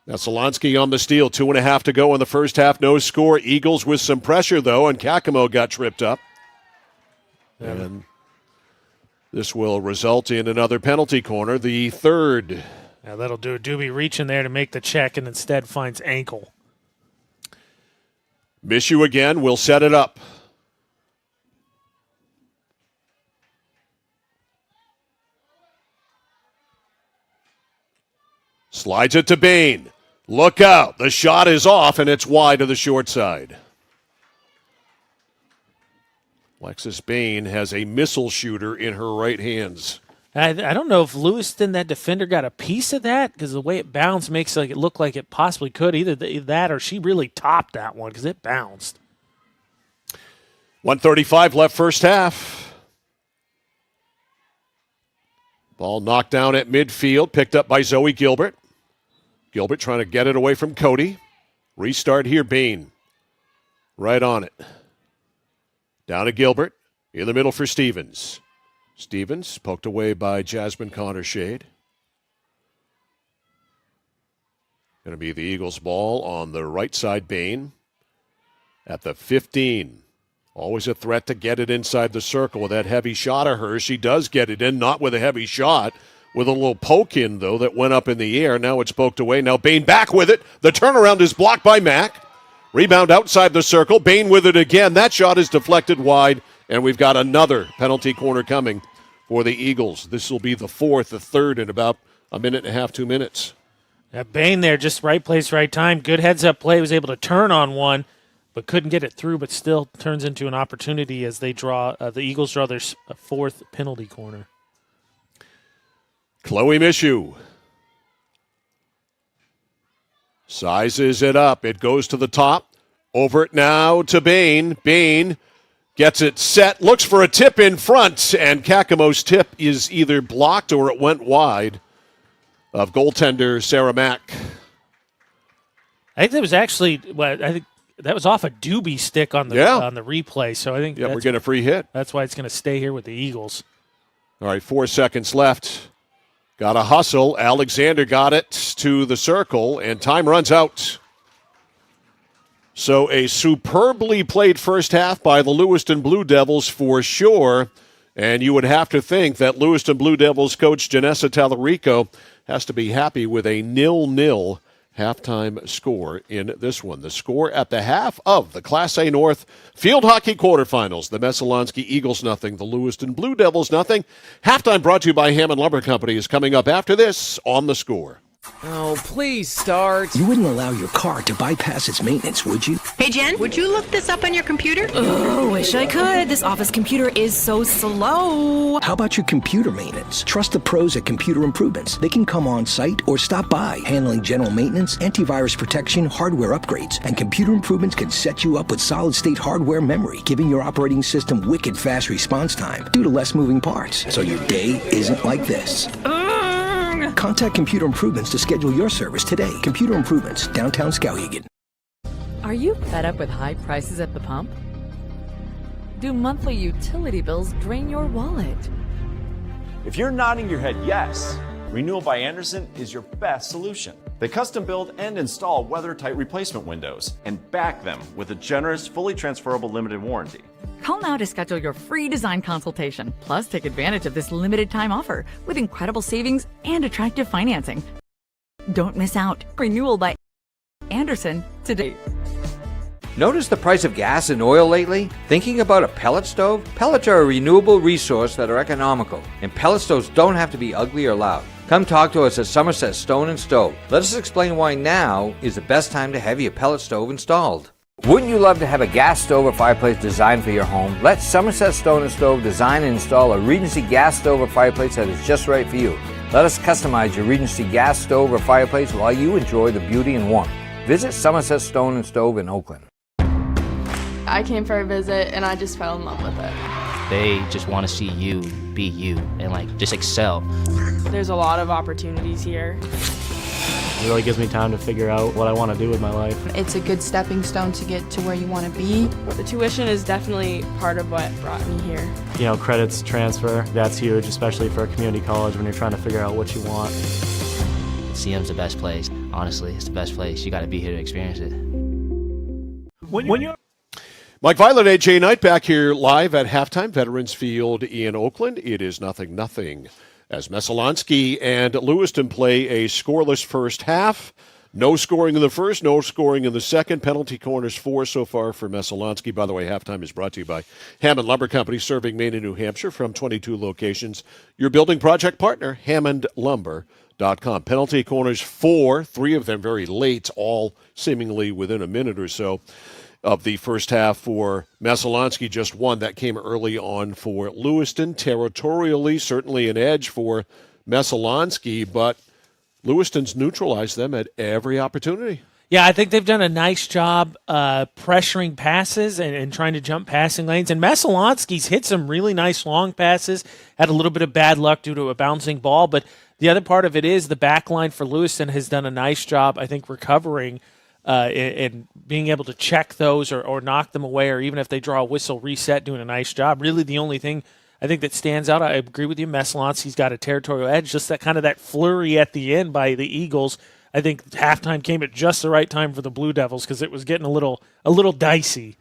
Messalonskee on the steal. 2.5 to go in the first half. No score. Eagles with some pressure, though, and Kakamo got tripped up. Yeah. And this will result in another penalty corner, the third. Yeah, that'll do it. Doobie reaching there to make the check and instead finds ankle. Mishu again will set it up. Slides it to Bain. Look out. The shot is off, and it's wide to the short side. Alexis Bain has a missile shooter in her right hands. I don't know if Lewiston, that defender, got a piece of that because the way it bounced makes it look like it possibly could. Either that or she really topped that one because it bounced. 1:35 left first half. Ball knocked down at midfield, picked up by Zoe Gilbert. Gilbert trying to get it away from Cody. Restart here, Bain. Right on it. Down to Gilbert. In the middle for Stevens. Stevens poked away by Jasmine Connor-Shade. Going to be the Eagles' ball on the right side, Bain. At the 15. Always a threat to get it inside the circle with that heavy shot of hers. She does get it in, not with a heavy shot. With a little poke in, though, that went up in the air. Now it's poked away. Now Bain back with it. The turnaround is blocked by Mack. Rebound outside the circle. Bain with it again. That shot is deflected wide, and we've got another penalty corner coming for the Eagles. This will be the fourth, the third in about a minute and a half, 2 minutes. Yeah, Bain there, just right place, right time. Good heads-up play. Was able to turn on one, but couldn't get it through, but still turns into an opportunity as they draw. The Eagles draw their fourth penalty corner. Chloe Mishu sizes it up. It goes to the top. Over it now to Bain. Bain gets it set. Looks for a tip in front. And Kakamo's tip is either blocked or it went wide of goaltender Sarah Mack. I think that was actually, I think that was off a Doobie stick on the replay. So I think we're getting a free hit. That's why it's going to stay here with the Eagles. All right, 4 seconds left. Got a hustle. Alexander got it to the circle, and time runs out. So a superbly played first half by the Lewiston Blue Devils for sure. And you would have to think that Lewiston Blue Devils coach Janessa Tallarico has to be happy with a 0-0 halftime score in this one. The score at the half of the Class A North Field Hockey Quarterfinals. The Messalonskee Eagles nothing, the Lewiston Blue Devils nothing. Halftime brought to you by Hammond Lumber Company is coming up after this on The Score. Oh, please start. You wouldn't allow your car to bypass its maintenance, would you? Hey, Jen, would you look this up on your computer? Oh, wish I could. This office computer is so slow. How about your computer maintenance? Trust the pros at Computer Improvements. They can come on site or stop by, handling general maintenance, antivirus protection, hardware upgrades, and Computer Improvements can set you up with solid-state hardware memory, giving your operating system wicked fast response time due to less moving parts, so your day isn't like this. Contact Computer Improvements to schedule your service today. Computer Improvements, downtown Skowhegan. Are you fed up with high prices at the pump? Do monthly utility bills drain your wallet? If you're nodding your head yes, Renewal by Andersen is your best solution. They custom build and install weather-tight replacement windows and back them with a generous, fully transferable limited warranty. Call now to schedule your free design consultation. Plus, take advantage of this limited time offer with incredible savings and attractive financing. Don't miss out. Renewal by Andersen today. Notice the price of gas and oil lately? Thinking about a pellet stove? Pellets are a renewable resource that are economical, and pellet stoves don't have to be ugly or loud. Come talk to us at Somerset Stone & Stove. Let us explain why now is the best time to have your pellet stove installed. Wouldn't you love to have a gas stove or fireplace designed for your home? Let Somerset Stone & Stove design and install a Regency gas stove or fireplace that is just right for you. Let us customize your Regency gas stove or fireplace while you enjoy the beauty and warmth. Visit Somerset Stone & Stove in Oakland. I came for a visit and I just fell in love with it. They just want to see you be you and just excel. There's a lot of opportunities here. It really gives me time to figure out what I want to do with my life. It's a good stepping stone to get to where you want to be. The tuition is definitely part of what brought me here. You know, credits transfer, that's huge, especially for a community college when you're trying to figure out what you want. CM's the best place. Honestly, it's the best place. You got to be here to experience it. When you're Mike Violet, AJ Knight back here live at halftime, Veterans Field in Oakland. It is 0-0 as Messalonskee and Lewiston play a scoreless first half. No scoring in the first, no scoring in the second. Penalty corners 4 so far for Messalonskee. By the way, halftime is brought to you by Hammond Lumber Company, serving Maine and New Hampshire from 22 locations. Your building project partner, HammondLumber.com. Penalty corners 4, 3 of them very late, all seemingly within a minute or so of the first half for Messalonskee. Just one that came early on for Lewiston. Territorially, certainly an edge for Messalonskee, but Lewiston's neutralized them at every opportunity. Yeah, I think they've done a nice job pressuring passes and trying to jump passing lanes. And Messalonskee's hit some really nice long passes, had a little bit of bad luck due to a bouncing ball. But the other part of it is the back line for Lewiston has done a nice job, I think, recovering and being able to check those or knock them away, or even if they draw a whistle reset, doing a nice job. Really the only thing I think that stands out, I agree with you, Messalonskee's got a territorial edge, just that flurry at the end by the Eagles. I think halftime came at just the right time for the Blue Devils because it was getting a little dicey.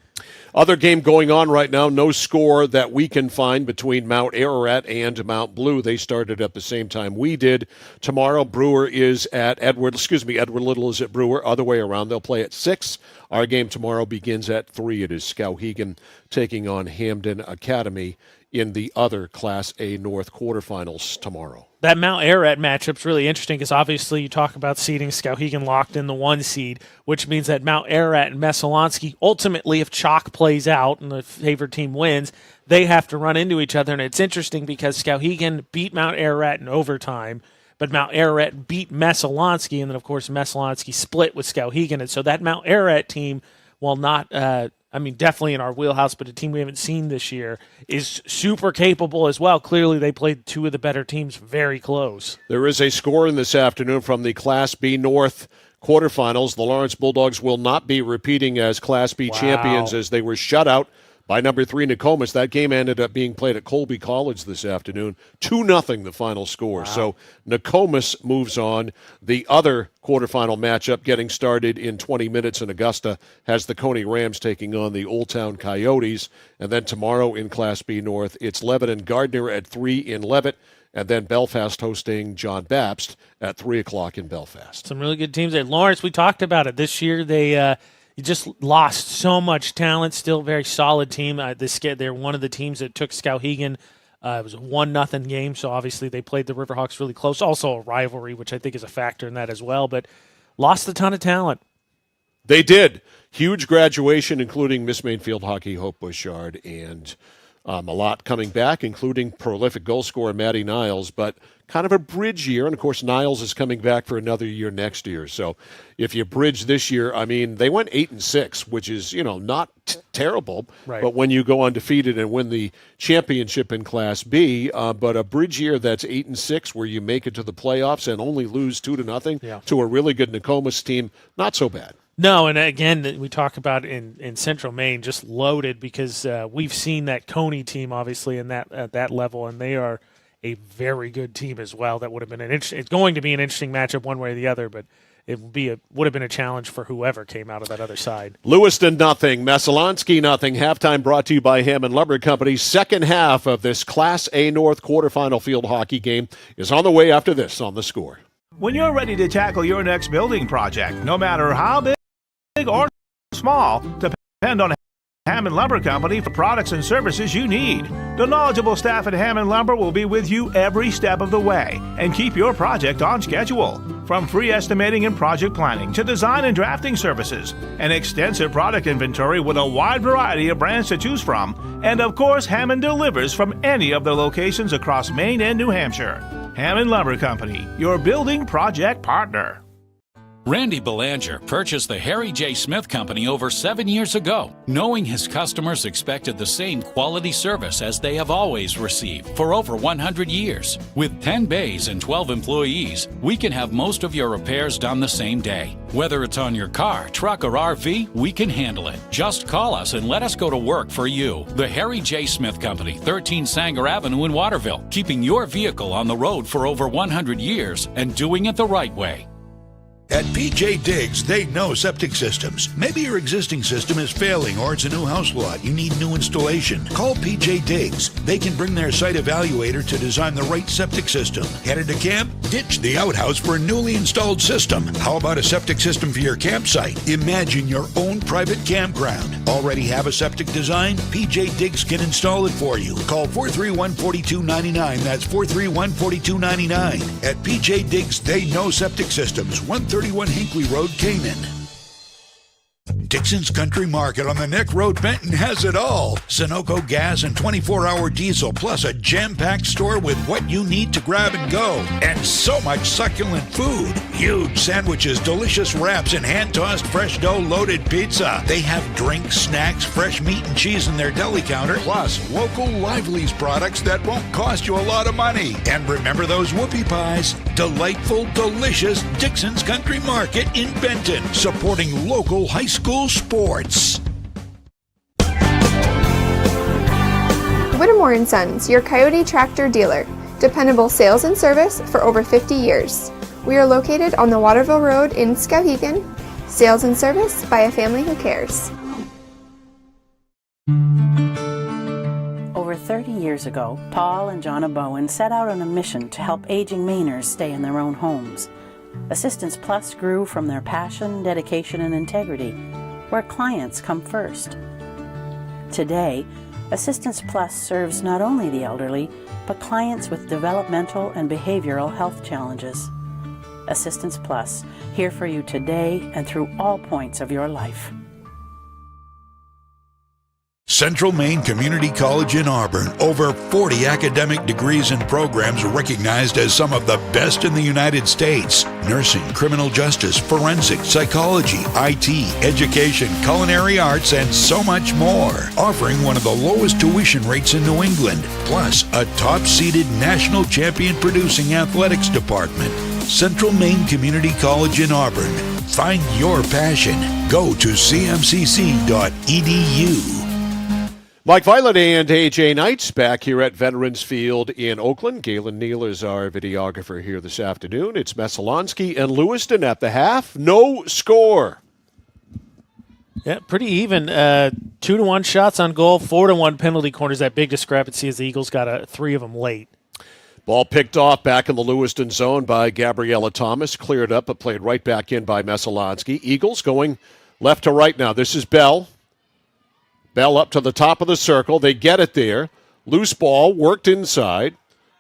Other game going on right now, no score that we can find between Mount Ararat and Mount Blue. They started at the same time we did. Tomorrow, Brewer is at Edward Little is at Brewer, other way around. They'll play at 6. Our game tomorrow begins at 3. It is Skowhegan taking on Hamden Academy in the other Class A North quarterfinals tomorrow. That Mount Ararat matchup's really interesting because obviously you talk about seeding Skowhegan locked in the 1 seed, which means that Mount Ararat and Messalonskee, ultimately, if chalk plays out and the favored team wins, they have to run into each other. And it's interesting because Skowhegan beat Mount Ararat in overtime, but Mount Ararat beat Messalonskee, and then, of course, Messalonskee split with Skowhegan. And so that Mount Ararat team, while not definitely in our wheelhouse, but a team we haven't seen this year, is super capable as well. Clearly, they played 2 of the better teams very close. There is a score in this afternoon from the Class B North quarterfinals. The Lawrence Bulldogs will not be repeating as Class B champions as they were shut out by number 3 Nokomis. That game ended up being played at Colby College this afternoon. 2-0 the final score. Wow. So Nokomis moves on. The other quarterfinal matchup getting started in 20 minutes in Augusta has the Coney Rams taking on the Old Town Coyotes. And then tomorrow in Class B North, it's Levitt and Gardner at 3 in Levitt and then Belfast hosting John Baptist at 3 o'clock in Belfast. Some really good teams there. Lawrence, we talked about it. This year they just lost so much talent. Still a very solid team. They're one of the teams that took Skowhegan. It was a 1-0 game, so obviously they played the Riverhawks really close. Also a rivalry, which I think is a factor in that as well, but lost a ton of talent. They did. Huge graduation, including Miss Mainfield Hockey Hope Bouchard, and a lot coming back, including prolific goal scorer Maddie Niles, but kind of a bridge year. And, of course, Niles is coming back for another year next year. So if you bridge this year, I mean, they went 8-6, which is, not terrible. Right. But when you go undefeated and win the championship in Class B, but a bridge year that's 8-6 where you make it to the playoffs and only lose 2-0 to a really good Nokomis team, not so bad. No, and again, we talk about in Central Maine, just loaded because we've seen that Coney team, obviously, at that level, and they are a very good team as well. That would have been it's going to be an interesting matchup one way or the other, but it would have been a challenge for whoever came out of that other side. Lewiston, nothing. Messalonskee, nothing. Halftime brought to you by Hammond Lumber Company. Second half of this Class A North quarterfinal field hockey game is on the way after this on The Score. When you're ready to tackle your next building project, no matter how big or small, depend on Hammond Lumber Company for products and services you need. The knowledgeable staff at Hammond Lumber will be with you every step of the way and keep your project on schedule. From free estimating and project planning to design and drafting services, an extensive product inventory with a wide variety of brands to choose from, and of course, Hammond delivers from any of the locations across Maine and New Hampshire. Hammond Lumber Company, your building project partner. Randy Belanger purchased the Harry J. Smith Company over 7 years ago, knowing his customers expected the same quality service as they have always received for over 100 years. With 10 bays and 12 employees, we can have most of your repairs done the same day. Whether it's on your car, truck, or RV, we can handle it. Just call us and let us go to work for you. The Harry J. Smith Company, 13 Sanger Avenue in Waterville, keeping your vehicle on the road for over 100 years and doing it the right way. At PJ Diggs, they know septic systems. Maybe your existing system is failing or it's a new house lot. You need new installation. Call PJ Diggs. They can bring their site evaluator to design the right septic system. Headed to camp? Ditch the outhouse for a newly installed system. How about a septic system for your campsite? Imagine your own private campground. Already have a septic design? PJ Diggs can install it for you. Call 431-4299. That's 431-4299. At PJ Diggs, they know septic systems. 131 Hinkley Road, Canaan. Dixon's Country Market on the Neck Road, Benton has it all. Sunoco gas and 24-hour diesel, plus a jam-packed store with what you need to grab and go. And so much succulent food. Huge sandwiches, delicious wraps, and hand-tossed fresh dough-loaded pizza. They have drinks, snacks, fresh meat and cheese in their deli counter, plus local Lively's products that won't cost you a lot of money. And remember those whoopie pies? Delightful, delicious Dixon's Country Market in Benton, supporting local high school sports. Whittemore & Sons, your Coyote tractor dealer. Dependable sales and service for over 50 years. We are located on the Waterville Road in Skowhegan. Sales and service by a family who cares. Over 30 years ago, Paul and Jonna Bowen set out on a mission to help aging Mainers stay in their own homes. Assistance Plus grew from their passion, dedication, and integrity, where clients come first. Today, Assistance Plus serves not only the elderly, but clients with developmental and behavioral health challenges. Assistance Plus, here for you today and through all points of your life. Central Maine Community College in Auburn. Over 40 academic degrees and programs recognized as some of the best in the United States. Nursing, criminal justice, forensics, psychology, IT, education, culinary arts, and so much more. Offering one of the lowest tuition rates in New England. Plus, a top-seeded national champion producing athletics department. Central Maine Community College in Auburn. Find your passion. Go to cmcc.edu. Mike Violet and AJ Knights back here at Veterans Field in Oakland. Galen Neal is our videographer here this afternoon. It's Messalonskee and Lewiston at the half. No score. Yeah, pretty even. 2-1 shots on goal, 4-1 penalty corners. That big discrepancy as the Eagles got 3 of them late. Ball picked off back in the Lewiston zone by Gabriella Thomas. Cleared up, but played right back in by Messalonskee. Eagles going left to right now. This is Bell. Bell up to the top of the circle. They get it there. Loose ball, worked inside.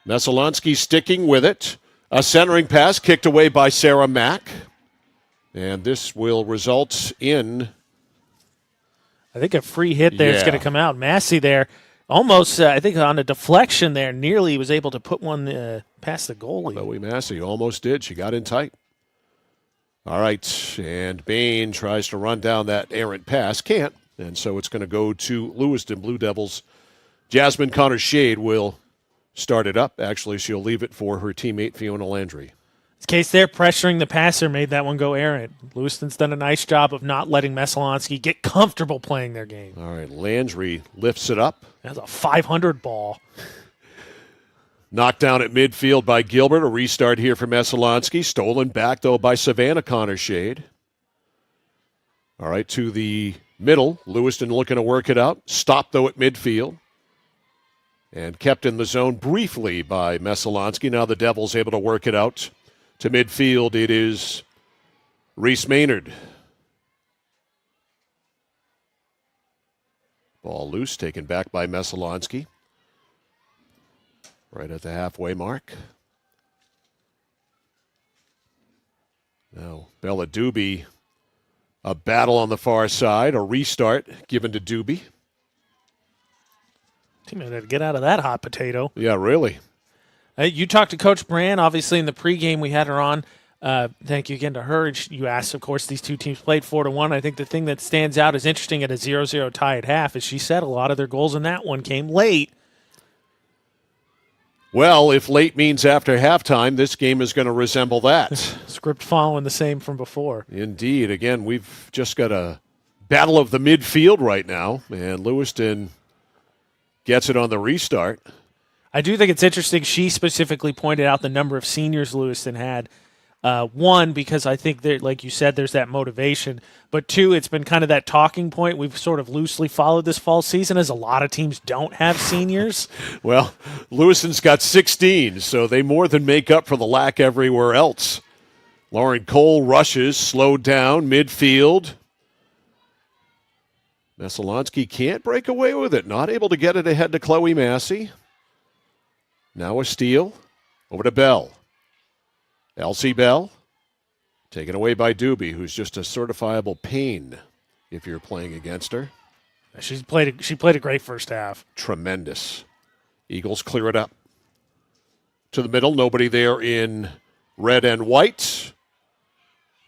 Messalonskee sticking with it. A centering pass kicked away by Sarah Mack. And this will result in... I think a free hit there is going to come out. Massey there. Almost, I think, on a deflection there, nearly was able to put one past the goalie. Chloe Massey almost did. She got in tight. All right, and Bain tries to run down that errant pass. Can't, and so it's going to go to Lewiston Blue Devils. Jasmine Connor-Shade will start it up. Actually, she'll leave it for her teammate Fiona Landry. In case they're pressuring the passer, made that one go errant. Lewiston's done a nice job of not letting Messalonskee get comfortable playing their game. All right, Landry lifts it up. That's a 500 ball. Knocked down at midfield by Gilbert. A restart here for Messalonskee. Stolen back, though, by Savannah Connor-Shade. All right, to the middle. Lewiston looking to work it out. Stopped, though, at midfield. And kept in the zone briefly by Messalonskee. Now the Devils able to work it out. To midfield, it is Reese Maynard. Ball loose, taken back by Messalonskee. Right at the halfway mark. Now, Bella Doobie, a battle on the far side. A restart given to Doobie. Team had to get out of that hot potato. Yeah, really. You talked to Coach Brand. Obviously, in the pregame, we had her on. Thank you again to her. You asked, of course, these two teams played 4-1. I think the thing that stands out is interesting at a 0-0 tie at half, as she said, a lot of their goals in that one came late. Well, if late means after halftime, this game is going to resemble that. Script following the same from before. Indeed. Again, we've just got a battle of the midfield right now, and Lewiston gets it on the restart. I do think it's interesting. She specifically pointed out the number of seniors Lewiston had. One, because I think, like you said, there's that motivation. But two, it's been kind of that talking point. We've sort of loosely followed this fall season as a lot of teams don't have seniors. Well, Lewiston's got 16, so they more than make up for the lack everywhere else. Lauren Cole rushes, slowed down, midfield. Messalonskee can't break away with it. Not able to get it ahead to Chloe Massey. Now a steal. Over to Bell. Elsie Bell. Taken away by Doobie, who's just a certifiable pain if you're playing against her. She played a great first half. Tremendous. Eagles clear it up. To the middle. Nobody there in red and white.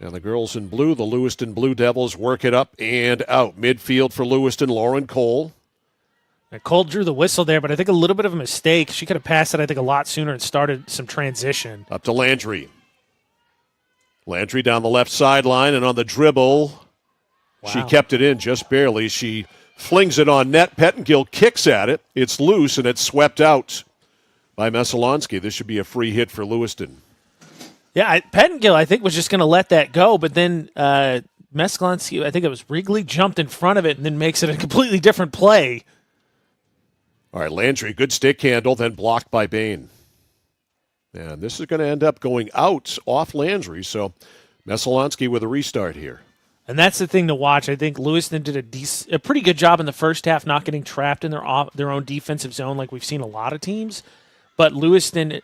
And the girls in blue, the Lewiston Blue Devils, work it up and out. Midfield for Lewiston, Lauren Cole. And Cole drew the whistle there, but I think a little bit of a mistake. She could have passed it, I think, a lot sooner and started some transition. Up to Landry. Landry down the left sideline, and on the dribble, She kept it in just barely. She flings it on net. Pettengill kicks at it. It's loose, and it's swept out by Messalonskee. This should be a free hit for Lewiston. Yeah, Pettengill, I think, was just going to let that go, but then Messalonskee, I think it was Wrigley, jumped in front of it and then makes it a completely different play. All right, Landry, good stick handle, then blocked by Bain. And this is going to end up going out off Landry, so Messalonskee with a restart here. And that's the thing to watch. I think Lewiston did a pretty good job in the first half, not getting trapped in their own defensive zone like we've seen a lot of teams. But Lewiston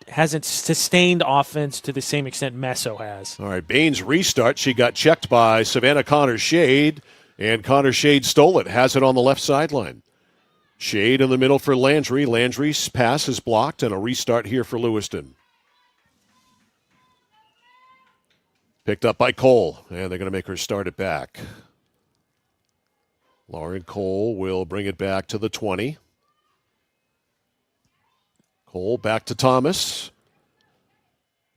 hasn't sustained offense to the same extent Messo has. All right, Bain's restart. She got checked by Savannah Connor-Shade, and Connor-Shade stole it, has it on the left sideline. Shade in the middle for Landry. Landry's pass is blocked, and a restart here for Lewiston. Picked up by Cole, and they're going to make her start it back. Lauren Cole will bring it back to the 20. Cole back to Thomas.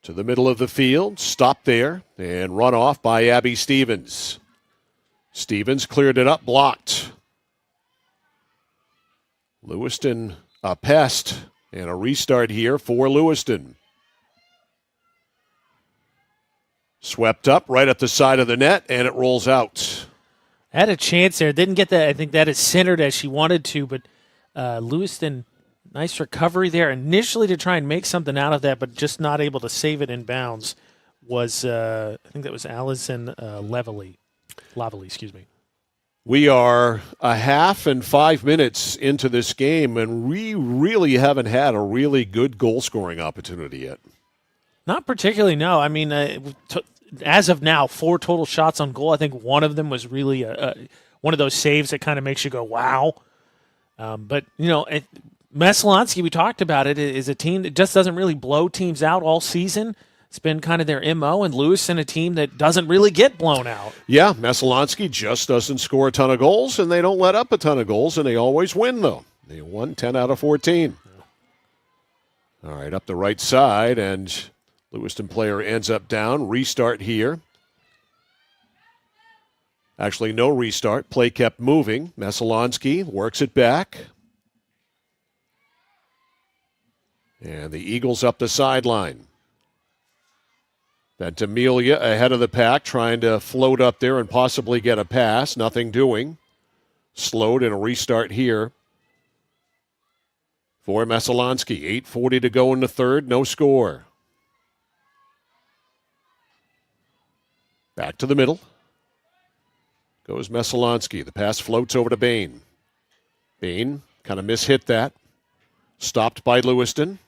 To the middle of the field. Stopped there, and run off by Abby Stevens. Stevens cleared it up, blocked. Lewiston a pest, and a restart here for Lewiston. Swept up right at the side of the net, and it rolls out. Had a chance there. Didn't get that. I think that is centered as she wanted to, but Lewiston Nice recovery there initially to try and make something out of that, but just not able to save it in bounds was, I think that was Allison Lavely, excuse me. We are a half and 5 minutes into this game, and we really haven't had a really good goal-scoring opportunity yet. Not particularly, no. I mean, as of now, 4 total shots on goal. I think one of them was really one of those saves that kind of makes you go, wow. But, Messalonskee, we talked about it, is a team that just doesn't really blow teams out all season. It's been kind of their MO, and Lewiston, a team that doesn't really get blown out. Yeah, Messalonskee just doesn't score a ton of goals, and they don't let up a ton of goals, and they always win, though. They won 10 out of 14. All right, up the right side, and Lewiston player ends up down. Restart here. Actually, no restart. Play kept moving. Messalonskee works it back. And the Eagles up the sideline. Ventimiglia ahead of the pack, trying to float up there and possibly get a pass. Nothing doing. Slowed in a restart here for Messalonskee. 8:40 to go in the third. No score. Back to the middle. Goes Messalonskee. The pass floats over to Bain. Bain kind of mishit that. Stopped by Lewiston.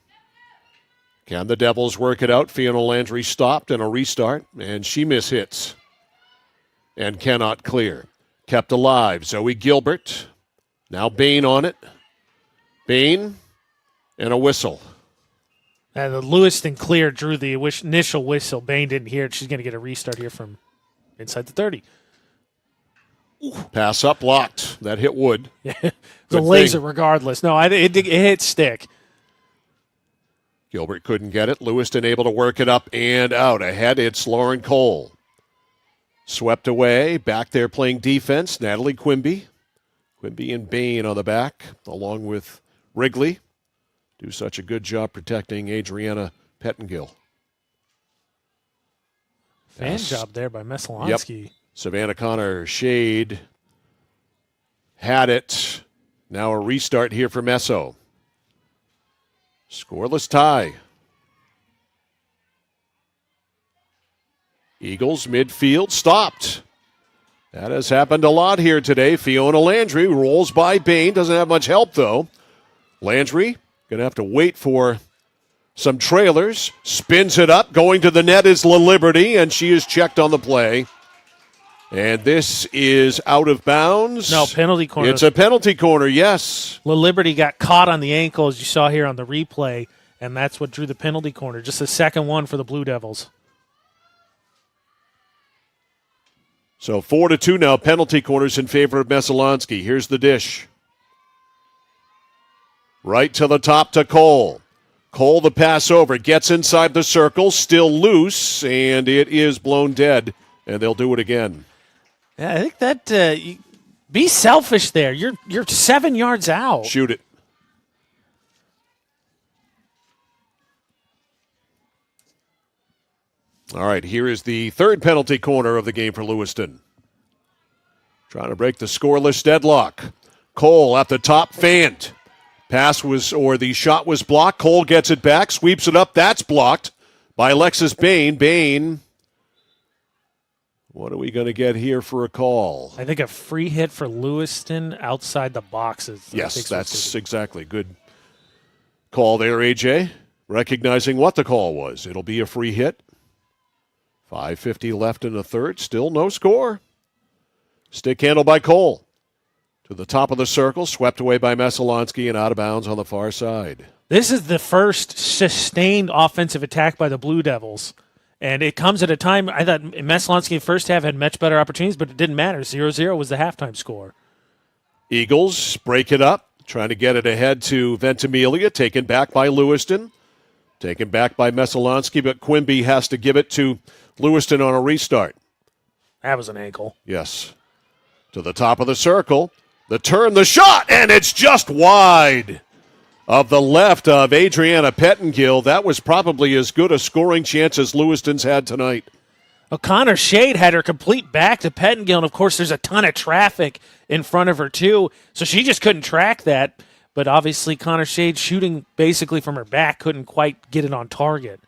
Can the Devils work it out? Fiona Landry stopped in a restart, and she mishits and cannot clear. Kept alive. Zoe Gilbert. Now Bain on it. Bain and a whistle. And the Lewiston clear drew the initial whistle. Bain didn't hear it. She's going to get a restart here from inside the 30. Pass up, blocked. That hit Wood. Yeah, the laser regardless. No, it hit stick. Gilbert couldn't get it. Lewiston able to work it up and out. Ahead, it's Lauren Cole. Swept away. Back there playing defense, Natalie Quimby. Quimby and Bain on the back, along with Wrigley. Do such a good job protecting Adriana Pettengill. Fan job there by Messalonskee. Yep. Savannah Connor Shade had it. Now a restart here for Messo. Scoreless tie. Eagles midfield stopped. That has happened a lot here today. Fiona Landry rolls by Bain. Doesn't have much help, though. Landry going to have to wait for some trailers. Spins it up. Going to the net is La Liberty, and she is checked on the play. And this is out of bounds. No, penalty corner. It's a penalty corner, yes. La Liberty got caught on the ankle, as you saw here on the replay, and that's what drew the penalty corner. Just the second one for the Blue Devils. So 4-2 now, penalty corners in favor of Messalonskee. Here's the dish. Right to the top to Cole. Cole the pass over, gets inside the circle, still loose, and it is blown dead, and they'll do it again. Yeah, I think that be selfish there. You're 7 yards out. Shoot it. All right, here is the third penalty corner of the game for Lewiston. Trying to break the scoreless deadlock. Cole at the top, fanned. The shot was blocked. Cole gets it back, sweeps it up. That's blocked by Alexis Bain. Bain. What are we going to get here for a call? I think a free hit for Lewiston outside the boxes. Yes, that's exactly good call there, AJ. Recognizing what the call was. It'll be a free hit. 5:50 left in the third. Still no score. Stick handle by Cole. To the top of the circle. Swept away by Messalonskee and out of bounds on the far side. This is the first sustained offensive attack by the Blue Devils. And it comes at a time, I thought Messalonskee first half had much better opportunities, but it didn't matter. 0-0 was the halftime score. Eagles break it up, trying to get it ahead to Ventimiglia, taken back by Lewiston. Taken back by Messalonskee, but Quimby has to give it to Lewiston on a restart. That was an ankle. Yes. To the top of the circle. The turn, the shot, and it's just wide of the left of Adriana Pettengill. That was probably as good a scoring chance as Lewiston's had tonight. O'Connor Shade had her complete back to Pettengill, and of course there's a ton of traffic in front of her too, so she just couldn't track that. but obviously Connor Shade shooting basically from her back couldn't quite get it on target.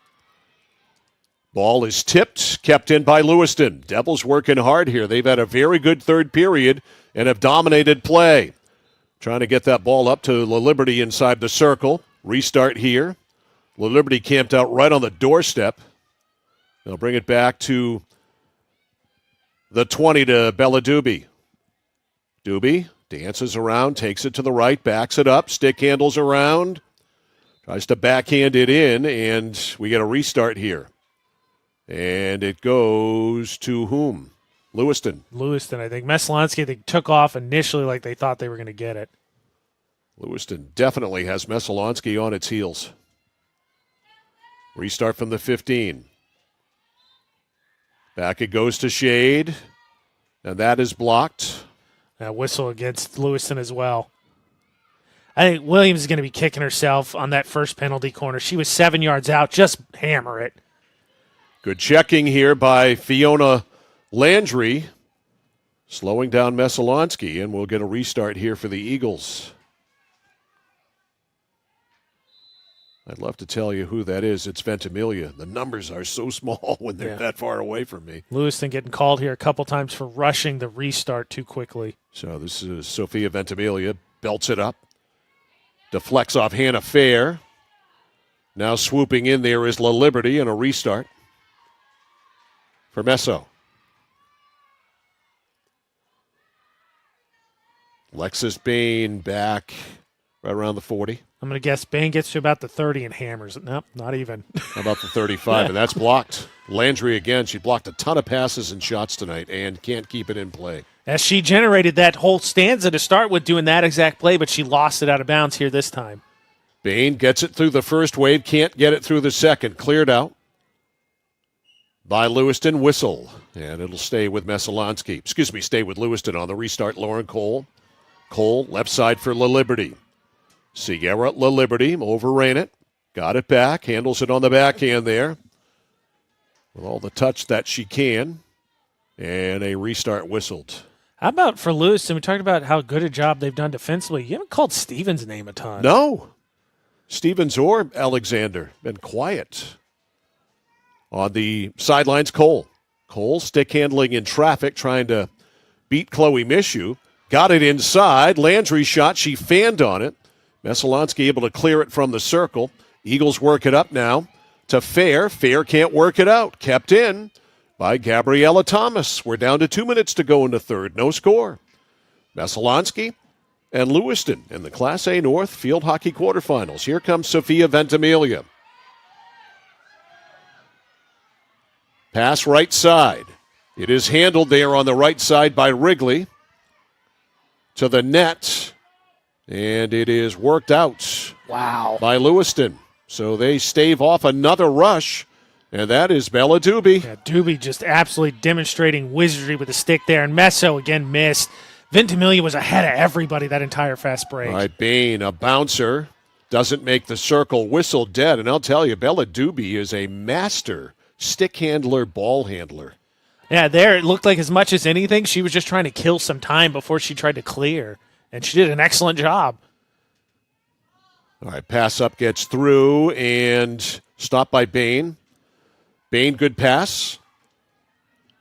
Ball is tipped, kept in by Lewiston. Devils working hard here. They've had a very good third period and have dominated play. Trying to get that ball up to La Liberty inside the circle. Restart here. La Liberty camped out right on the doorstep. They'll bring it back to the 20 to Bella Doobie. Doobie dances around, takes it to the right, backs it up, stick handles around, tries to backhand it in, and we get a restart here. And it goes to whom? Lewiston. Lewiston, I think. Messalonskee, they took off initially like they thought they were going to get it. Lewiston definitely has Messalonskee on its heels. Restart from the 15. Back it goes to Shade, and that is blocked. A whistle against Lewiston as well. I think Williams is going to be kicking herself on that first penalty corner. She was 7 yards out. Just hammer it. Good checking here by Fiona Landry, slowing down Messalonskee, and we'll get a restart here for the Eagles. I'd love to tell you who that is. It's Ventimiglia. The numbers are so small when they're that far away from me. Lewiston getting called here a couple times for rushing the restart too quickly. So this is Sophia Ventimiglia. Belts it up. Deflects off Hannah Fair. Now swooping in there is La Liberty and a restart for Messo. Lexus Bain back right around the 40. I'm going to guess Bain gets to about the 30 and hammers it. Nope, not even. How about the 35? And that's blocked. Landry again. She blocked a ton of passes and shots tonight and can't keep it in play. As she generated that whole stanza to start with doing that exact play, but she lost it out of bounds here this time. Bain gets it through the first wave, can't get it through the second. Cleared out by Lewiston. Whistle. And it'll stay with Messalonskee. Stay with Lewiston on the restart. Lauren Cole. Cole, left side for La Liberty. Sierra La Liberty overran it. Got it back. Handles it on the backhand there. With all the touch that she can. And a restart whistled. How about for Lewiston? We talked about how good a job they've done defensively. You haven't called Stevens' name a ton. No. Stevens or Alexander. Been quiet. On the sidelines, Cole. Cole stick handling in traffic, trying to beat Chloe Mishu. Got it inside. Landry shot. She fanned on it. Messalonskee able to clear it from the circle. Eagles work it up now to Fair. Fair can't work it out. Kept in by Gabriella Thomas. We're down to 2 minutes to go in the third. No score. Messalonskee and Lewiston in the Class A North Field Hockey quarterfinals. Here comes Sophia Ventimiglia. Pass right side. It is handled there on the right side by Wrigley to the net. And it is worked out by Lewiston. So they stave off another rush, and that is Bella Doobie. Yeah, Doobie just absolutely demonstrating wizardry with the stick there, and Messo again missed. Ventimiglia was ahead of everybody that entire fast break. All right, Bain, a bouncer, doesn't make the circle, whistle dead, and I'll tell you, Bella Doobie is a master stick handler, ball handler. Yeah, there it looked like as much as anything, she was just trying to kill some time before she tried to clear. And she did an excellent job. All right, pass up gets through and stopped by Bain. Bain, good pass.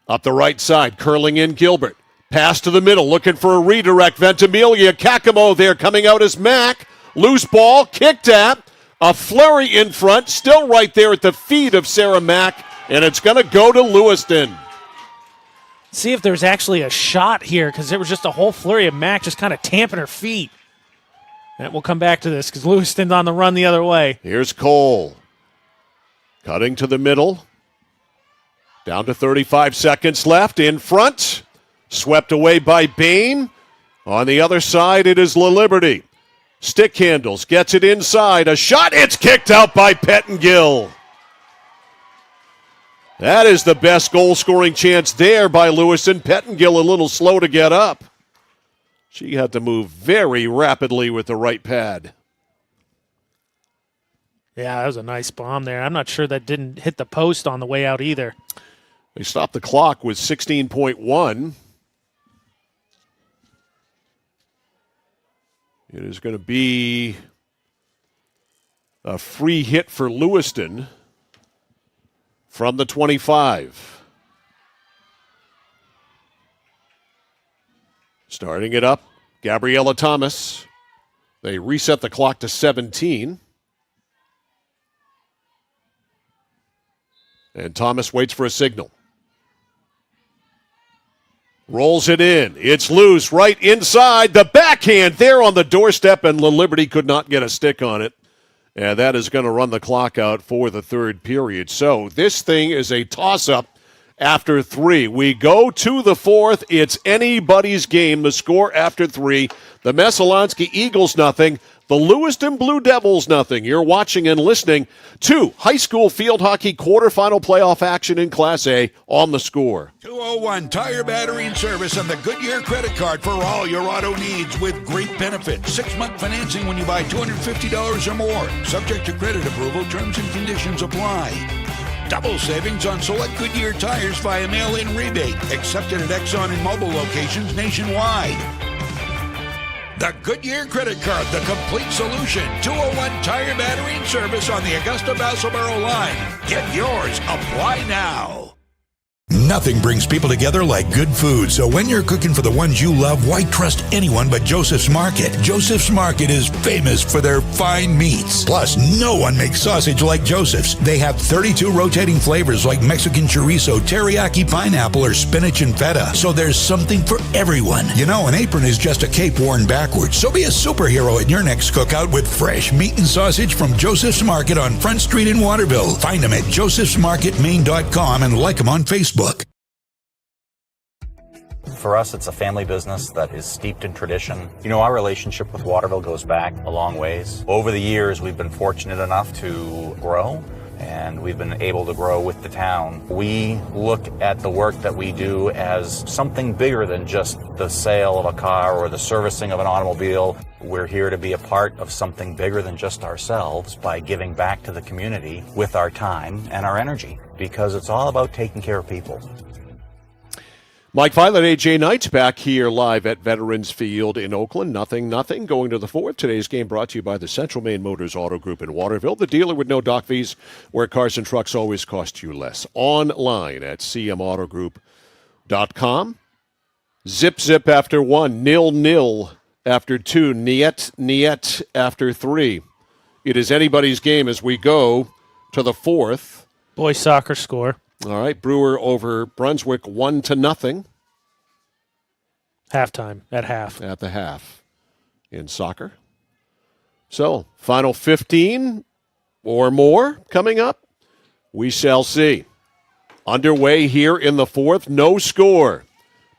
Up the right side, curling in Gilbert. Pass to the middle, looking for a redirect. Ventimiglia, Kakamo there coming out as Mack. Loose ball, kicked at. A flurry in front, still right there at the feet of Sarah Mack. And it's going to go to Lewiston. See if there's actually a shot here, because there was just a whole flurry of Mack just kind of tamping her feet. And we'll come back to this because Lewiston's on the run the other way. Here's Cole. Cutting to the middle. Down to 35 seconds left. In front. Swept away by Bain. On the other side, it is La Liberty. Stick handles. Gets it inside. A shot. It's kicked out by Pettengill. That is the best goal-scoring chance there by Lewiston. Pettengill a little slow to get up. She had to move very rapidly with the right pad. Yeah, that was a nice bomb there. I'm not sure that didn't hit the post on the way out either. They stopped the clock with 16.1. It is going to be a free hit for Lewiston from the 25. Starting it up, Gabriella Thomas. They reset the clock to 17. And Thomas waits for a signal. Rolls it in. It's loose right inside. The backhand there on the doorstep, and La Liberty could not get a stick on it. And that is going to run the clock out for the third period. So this thing is a toss-up after 3. We go to the fourth. It's anybody's game. The score after 3. The Messalonskee Eagles nothing. The Lewiston Blue Devils nothing. You're watching and listening to high school field hockey quarterfinal playoff action in Class A on The Score. 201 Tire Battery and Service and the Goodyear credit card for all your auto needs with great benefits. 6-month financing when you buy $250 or more. Subject to credit approval, terms and conditions apply. Double savings on select Goodyear tires via mail-in rebate. Accepted at Exxon and Mobil locations nationwide. The Goodyear credit card, the complete solution. 201 Tire Battery and Service on the Augusta-Vassalboro line. Get yours. Apply now. Nothing brings people together like good food, so when you're cooking for the ones you love, why trust anyone but Joseph's Market? Joseph's Market is famous for their fine meats. Plus, no one makes sausage like Joseph's. They have 32 rotating flavors like Mexican chorizo, teriyaki pineapple, or spinach and feta, so there's something for everyone. You know, an apron is just a cape worn backwards, so be a superhero at your next cookout with fresh meat and sausage from Joseph's Market on Front Street in Waterville. Find them at josephsmarketmaine.com and like them on Facebook. For us, it's a family business that is steeped in tradition. You know, our relationship with Waterville goes back a long ways. Over the years, we've been fortunate enough to grow, and we've been able to grow with the town. We look at the work that we do as something bigger than just the sale of a car or the servicing of an automobile. We're here to be a part of something bigger than just ourselves by giving back to the community with our time and our energy, because it's all about taking care of people. Mike Violet, AJ Knights back here live at Veterans Field in Oakland. 0-0 going to the fourth. Today's game brought to you by the Central Maine Motors Auto Group in Waterville, the dealer with no dock fees, where cars and trucks always cost you less. Online at cmautogroup.com. Zip after 1, 0-0 after 2, niet after 3. It is anybody's game as we go to the fourth. Boys soccer score. All right, Brewer over Brunswick 1-0. Halftime, at half. At the half in soccer. So, final 15 or more coming up. We shall see. Underway here in the fourth, no score.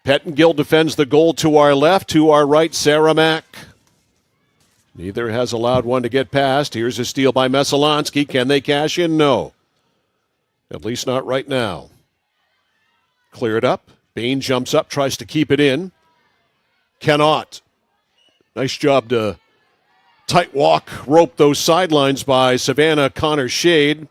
Pettengill defends the goal to our left, to our right, Sarah Mack. Neither has allowed one to get past. Here's a steal by Messalonskee. Can they cash in? No. At least not right now. Clear it up. Bain jumps up, tries to keep it in. Cannot. Nice job to tight walk, rope those sidelines by Savannah Connor-Shade.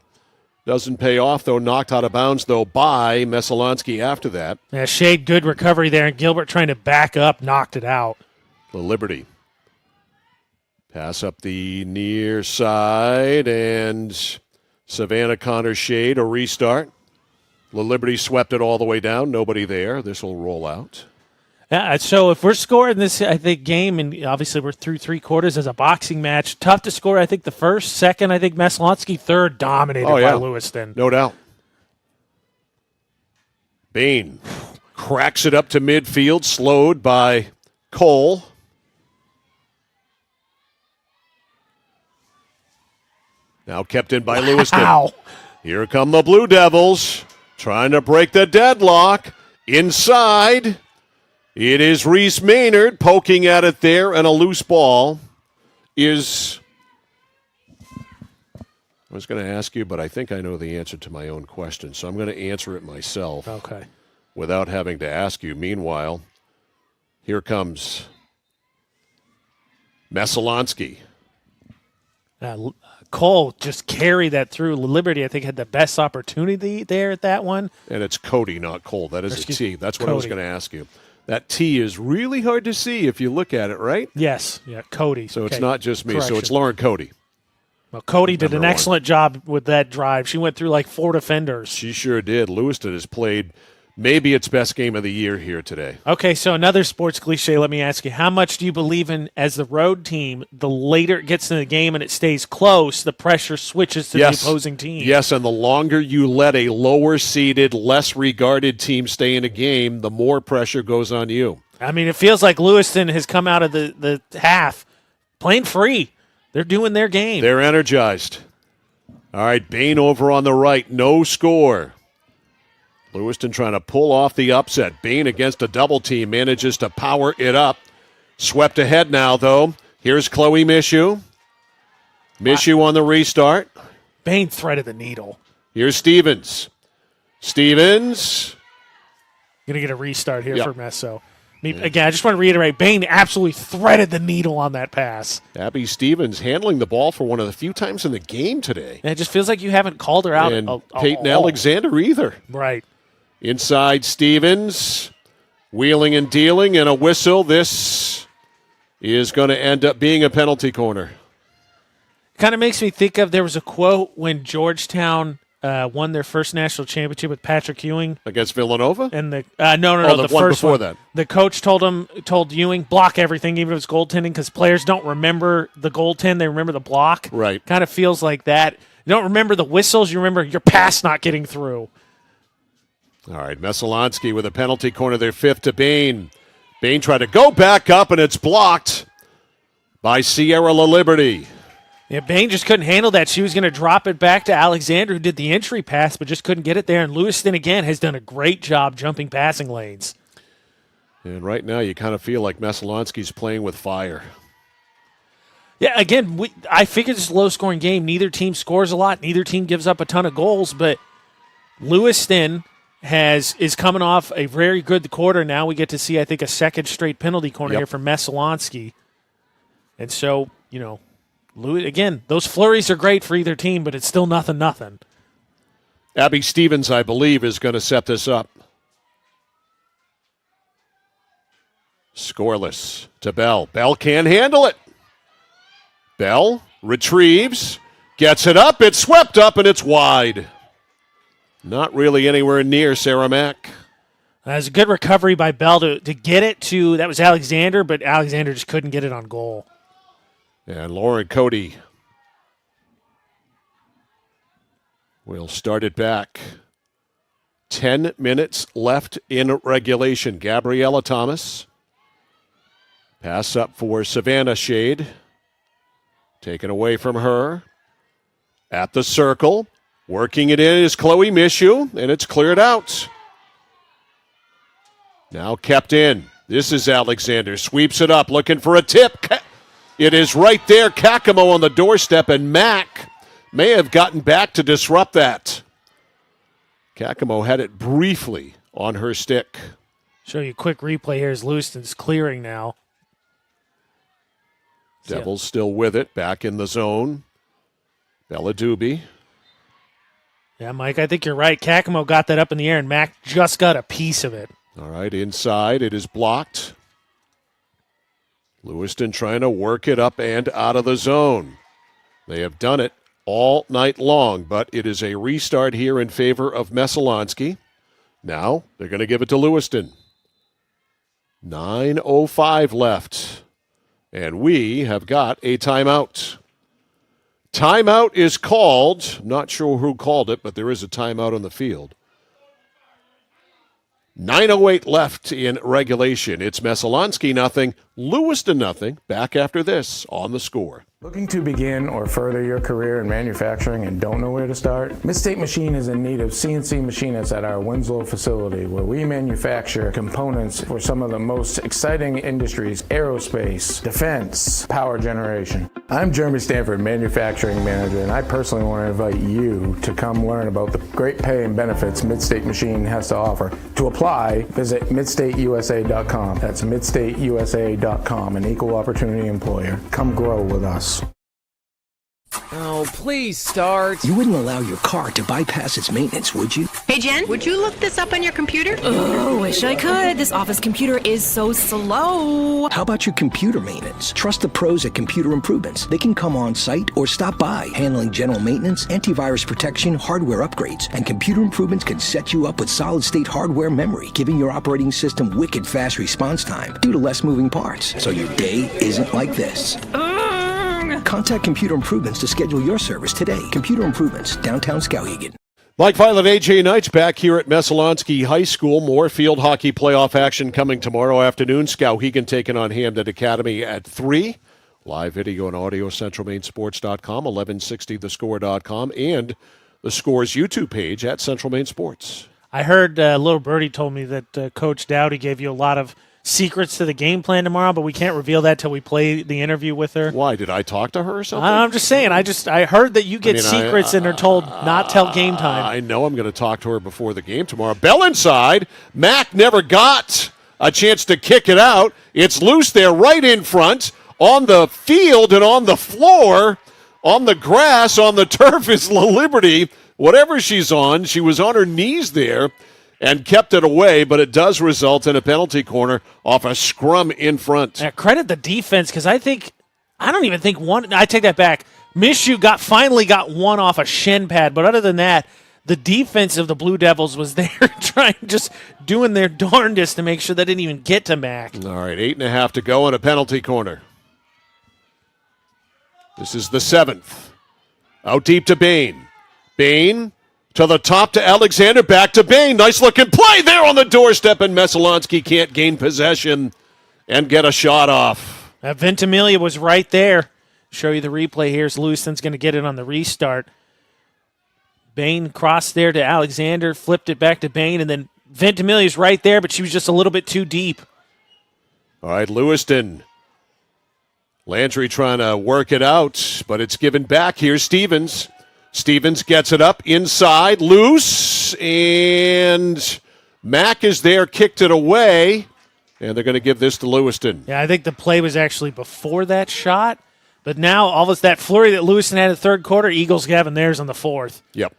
Doesn't pay off, though. Knocked out of bounds, though, by Messalonskee after that. Yeah, Shade, good recovery there. And Gilbert trying to back up, knocked it out. The Liberty. Pass up the near side, and Savannah Connor-Shade, a restart. La Liberty swept it all the way down. Nobody there. This will roll out. Yeah, so if we're scoring this, I think, game, and obviously we're through three quarters as a boxing match, tough to score, I think, the first. Second, I think Messalonskee. Third, dominated by Lewiston. No doubt. Bain cracks it up to midfield, slowed by Cole. Now kept in by Lewiston. Wow. Here come the Blue Devils, trying to break the deadlock. Inside, it is Reese Maynard poking at it there, and a loose ball is... I was going to ask you, but I think I know the answer to my own question, so I'm going to answer it myself. Okay. Without having to ask you. Meanwhile, here comes Messalonskee. Cole just carried that through. Liberty, I think, had the best opportunity there at that one. And it's Cody, not Cole. That is a T. That's what Cody. I was going to ask you. That T is really hard to see if you look at it, right? Yes. Yeah, Cody. So Okay. it's not just me. Correction. So it's Lauren Cody. Well, Cody did Number an one. excellent job with that drive. She went through like 4 defenders. She sure did. Lewiston has played maybe its best game of the year here today. Okay, so another sports cliche. Let me ask you, how much do you believe in as the road team, the later it gets in the game and it stays close, the pressure switches to the opposing team? Yes, and the longer you let a lower-seeded, less-regarded team stay in a game, the more pressure goes on you. I mean, it feels like Lewiston has come out of the half playing free. They're doing their game. They're energized. All right, Bain over on the right, no score. Lewiston trying to pull off the upset. Bain against a double team manages to power it up. Swept ahead now, though. Here's Chloe Mishu. Mishu on the restart. Bain threaded the needle. Here's Stevens. Stevens. Going to get a restart here Yep. for Messo. Again, I just want to reiterate, Bain absolutely threaded the needle on that pass. Abby Stevens handling the ball for one of the few times in the game today. And it just feels like you haven't called her out. And Peyton Alexander either. Right. Inside Stevens. Wheeling and dealing and a whistle. This is going to end up being a penalty corner. Kind of makes me think of, there was a quote when Georgetown won their first national championship with Patrick Ewing against Villanova, and the the one first before one. that. The coach told Ewing, block everything, even if it's goaltending, because players don't remember the goaltend; they remember the block. Right. Kind of feels like that. You don't remember the whistles; you remember your pass not getting through. All right, Messalonskee with a penalty corner. Their fifth to Bain. Bain tried to go back up, and it's blocked by Sierra La Liberty. Yeah, Bain just couldn't handle that. She was going to drop it back to Alexander, who did the entry pass, but just couldn't get it there. And Lewiston, again, has done a great job jumping passing lanes. And right now, you kind of feel like Messalonskee's playing with fire. Yeah, again, I figured this is a low-scoring game. Neither team scores a lot. Neither team gives up a ton of goals, but Lewiston is coming off a very good quarter. Now we get to see, I think, a second straight penalty corner here from Messalonskee. And so, again, those flurries are great for either team, but it's still nothing. Abby Stevens, I believe, is going to set this up. Scoreless to Bell. Bell can't handle it. Bell retrieves, gets it up, it's swept up, and it's wide. Not really anywhere near Sarah Mack. That was a good recovery by Bell to get it to, that was Alexander, but Alexander just couldn't get it on goal. And Lauren Cody will start it back. 10 minutes left in regulation. Gabriella Thomas. Pass up for Savannah Shade. Taken away from her. At the circle. Working it in is Chloe Mishu, and it's cleared out. Now kept in. This is Alexander. Sweeps it up, looking for a tip. It is right there. Kakamo on the doorstep, and Mack may have gotten back to disrupt that. Kakamo had it briefly on her stick. Show you a quick replay here as Lewiston's clearing now. Devils still with it, back in the zone. Bella Doobie. Yeah, Mike, I think you're right. Kakamo got that up in the air, and Mack just got a piece of it. All right, inside, it is blocked. Lewiston trying to work it up and out of the zone. They have done it all night long, but it is a restart here in favor of Messalonskee. Now they're going to give it to Lewiston. 9:05 left, and we have got a timeout. Timeout is called. Not sure who called it, but there is a timeout on the field. 9:08 left in regulation. It's Messalonskee nothing, Lewiston nothing. Back after this on The Score. Looking to begin or further your career in manufacturing and don't know where to start? Midstate Machine is in need of CNC machinists at our Winslow facility, where we manufacture components for some of the most exciting industries: aerospace, defense, power generation. I'm Jeremy Stanford, manufacturing manager, and I personally want to invite you to come learn about the great pay and benefits Midstate Machine has to offer. To apply, visit midstateusa.com. That's midstateusa.com, an equal opportunity employer. Come grow with us. Oh, please start. You wouldn't allow your car to bypass its maintenance, would you? Hey, Jen, would you look this up on your computer? Oh, wish I could. This office computer is so slow. How about your computer maintenance? Trust the pros at Computer Improvements. They can come on site or stop by, handling general maintenance, antivirus protection, hardware upgrades, and Computer Improvements can set you up with solid-state hardware memory, giving your operating system wicked fast response time due to less moving parts, so your day isn't like this. Contact Computer Improvements to schedule your service today. Computer Improvements, downtown Skowhegan. Mike Violet, AJ Knights back here at Messalonskee High School. More field hockey playoff action coming tomorrow afternoon. Skowhegan taking on Hamden Academy at 3. Live video and audio, centralmainsports.com, 1160thescore.com, and the Score's YouTube page at Central Maine Sports. I heard Little Birdie told me that Coach Dowdy gave you a lot of secrets to the game plan tomorrow, but we can't reveal that till we play the interview with her. Why? Did I talk to her or something? I'm just saying. I heard that you get secrets and are told not till game time. I know I'm going to talk to her before the game tomorrow. Bell inside. Mac never got a chance to kick it out. It's loose there right in front on the field and on the floor, on the grass, on the turf is La Liberty. Whatever she's on, she was on her knees there and kept it away, but it does result in a penalty corner off a scrum in front. Yeah, credit the defense, because I don't even think one. I take that back. Mishu finally got one off a shin pad, but other than that, the defense of the Blue Devils was there just doing their darndest to make sure they didn't even get to Mac. All right, 8.5 to go and a penalty corner. This is the 7th. Out deep to Bain. Bain to the top to Alexander, back to Bain. Nice looking play there on the doorstep, and Messalonskee can't gain possession and get a shot off. Ventimiglia was right there. Show you the replay here as Lewiston's going to get it on the restart. Bain crossed there to Alexander, flipped it back to Bain, and then Ventimiglia's right there, but she was just a little bit too deep. All right, Lewiston. Landry trying to work it out, but it's given back here. Stevens gets it up inside, loose, and Mack is there, kicked it away, and they're going to give this to Lewiston. Yeah, I think the play was actually before that shot, but now all of that flurry that Lewiston had in the third quarter, Eagles having theirs on the fourth. Yep.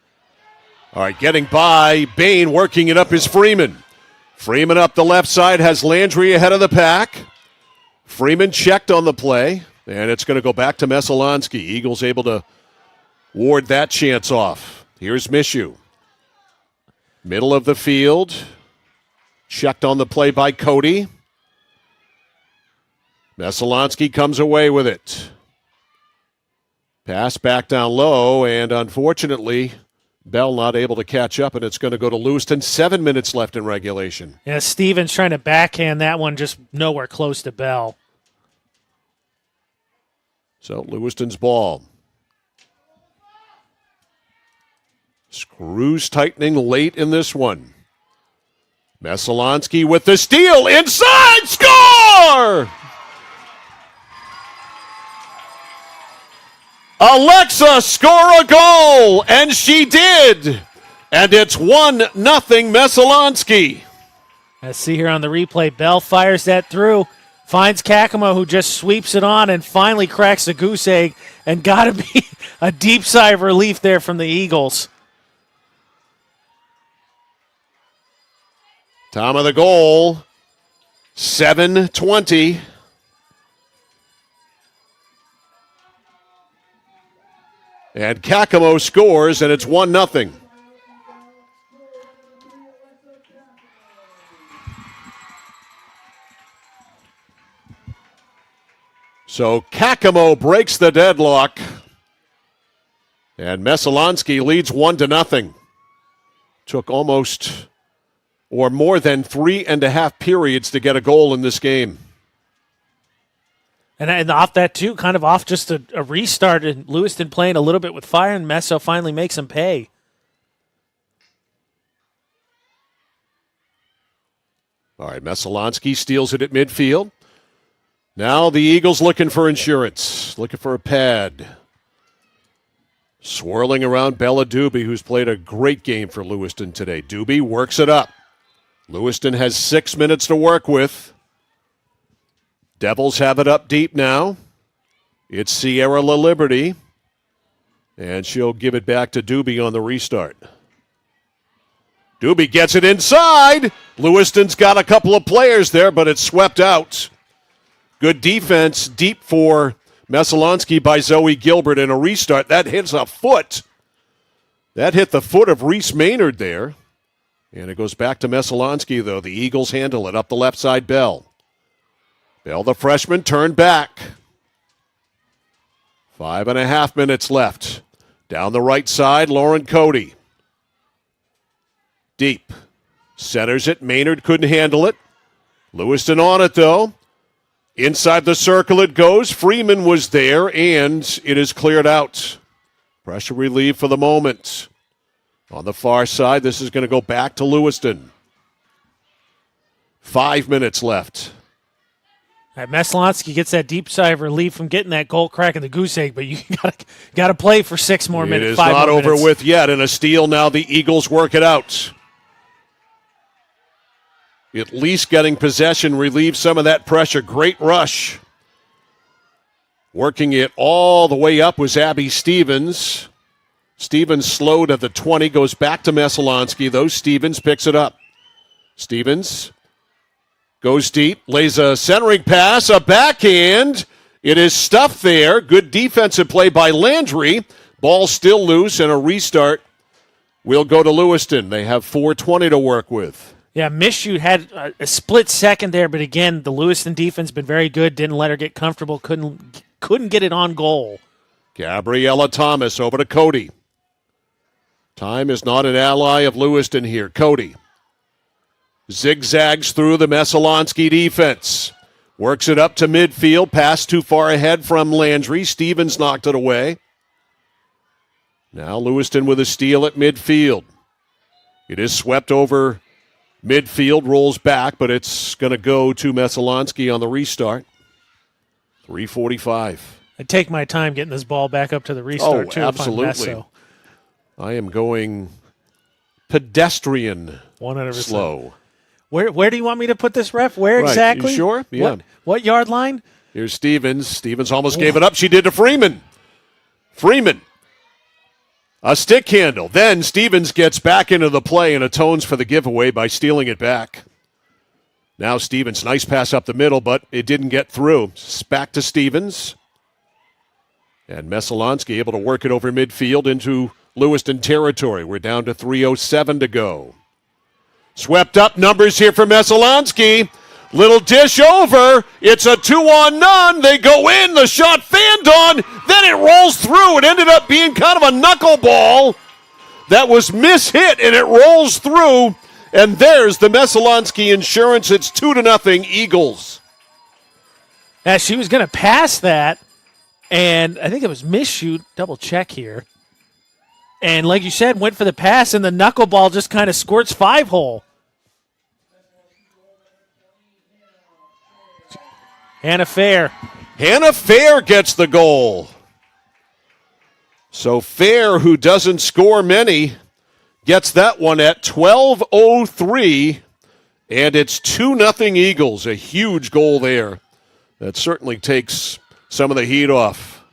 All right, getting by, Bain working it up is Freeman. Freeman up the left side has Landry ahead of the pack. Freeman checked on the play, and it's going to go back to Messalonskee. Eagles able to ward that chance off. Here's Mishu. Middle of the field. Checked on the play by Cody. Messalonskee comes away with it. Pass back down low, and unfortunately, Bell not able to catch up, and it's going to go to Lewiston. 7 minutes left in regulation. Yeah, Stevens trying to backhand that one, just nowhere close to Bell. So Lewiston's ball. Screws tightening late in this one. Messalonskee with the steal. Inside! Score! Alexa, score a goal! And she did! And it's 1-0 Messalonskee. Let's see here on the replay. Bell fires that through. Finds Kakamo, who just sweeps it on and finally cracks the goose egg. And got to be a deep sigh of relief there from the Eagles. Time of the goal, 7:20. And Kakamo scores, and it's 1-0. So Kakamo breaks the deadlock, and Messalonskee leads 1-0. Took almost or more than 3.5 periods to get a goal in this game. And off that, too, kind of off just a restart, and Lewiston playing a little bit with fire, and Messo finally makes them pay. All right, Messalonskee steals it at midfield. Now the Eagles looking for insurance, looking for a pad. Swirling around Bella Doobie, who's played a great game for Lewiston today. Doobie works it up. Lewiston has 6 minutes to work with. Devils have it up deep now. It's Sierra La Liberty. And she'll give it back to Doobie on the restart. Doobie gets it inside. Lewiston's got a couple of players there, but it's swept out. Good defense deep for Messalonskee by Zoe Gilbert in a restart. That hits a foot. That hit the foot of Reese Maynard there. And it goes back to Messalonskee, though. The Eagles handle it up the left side, Bell. Bell, the freshman, turned back. 5.5 minutes left. Down the right side, Lauren Cody. Deep. Centers it. Maynard couldn't handle it. Lewiston on it, though. Inside the circle it goes. Freeman was there, and it is cleared out. Pressure relief for the moment. On the far side, this is going to go back to Lewiston. 5 minutes left. Messalonskee gets that deep sigh of relief from getting that goal crack in the goose egg, but you got to play for 6 more minutes. It is not over with yet, and a steal now. The Eagles work it out. At least getting possession relieves some of that pressure. Great rush. Working it all the way up was Abby Stevens. Stevens slowed at the 20, goes back to Messalonskee, though. Stevens picks it up. Stevens goes deep, lays a centering pass, a backhand. It is stuffed there. Good defensive play by Landry. Ball still loose, and a restart will go to Lewiston. They have 4:20 to work with. Yeah, Mishu had a split second there, but again, the Lewiston defense been very good. Didn't let her get comfortable. Couldn't get it on goal. Gabriella Thomas over to Cody. Time is not an ally of Lewiston here. Cody zigzags through the Messalonskee defense. Works it up to midfield. Pass too far ahead from Landry. Stevens knocked it away. Now Lewiston with a steal at midfield. It is swept over midfield, rolls back, but it's going to go to Messalonskee on the restart. 3:45. I take my time getting this ball back up to the restart, too. Absolutely. I am going pedestrian 100%. slow. Where do you want me to put this, ref? Where right. exactly? You sure? Yeah. What yard line? Here's Stevens. Stevens almost gave it up. She did to Freeman. Freeman. A stick handle. Then Stevens gets back into the play and atones for the giveaway by stealing it back. Now Stevens, nice pass up the middle, but it didn't get through. Back to Stevens. And Messalonskee able to work it over midfield into Lewiston territory. We're down to 3:07 to go. Swept up numbers here for Messalonskee. Little dish over. It's a 2-on-none. They go in. The shot fanned on. Then it rolls through. It ended up being kind of a knuckleball that was mishit, and it rolls through. And there's the Messalonskee insurance. It's 2-0 Eagles. Yeah, she was going to pass that, and I think it was misshoot. Double check here. And like you said, went for the pass, and the knuckleball just kind of squirts 5-hole. Hannah Fair. Hannah Fair gets the goal. So Fair, who doesn't score many, gets that one at 12:03, and it's 2-0 Eagles. A huge goal there. That certainly takes some of the heat off.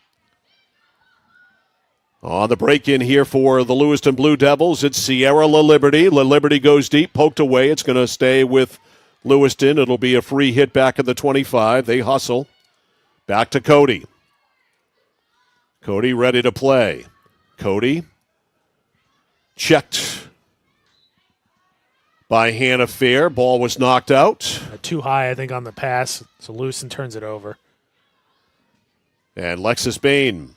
On the break-in here for the Lewiston Blue Devils, it's Sierra LaLiberty. LaLiberty goes deep, poked away. It's going to stay with Lewiston. It'll be a free hit back at the 25. They hustle. Back to Cody. Cody ready to play. Cody checked by Hannah Fair. Ball was knocked out. Too high, I think, on the pass, so Lewiston turns it over. And Lexus Bain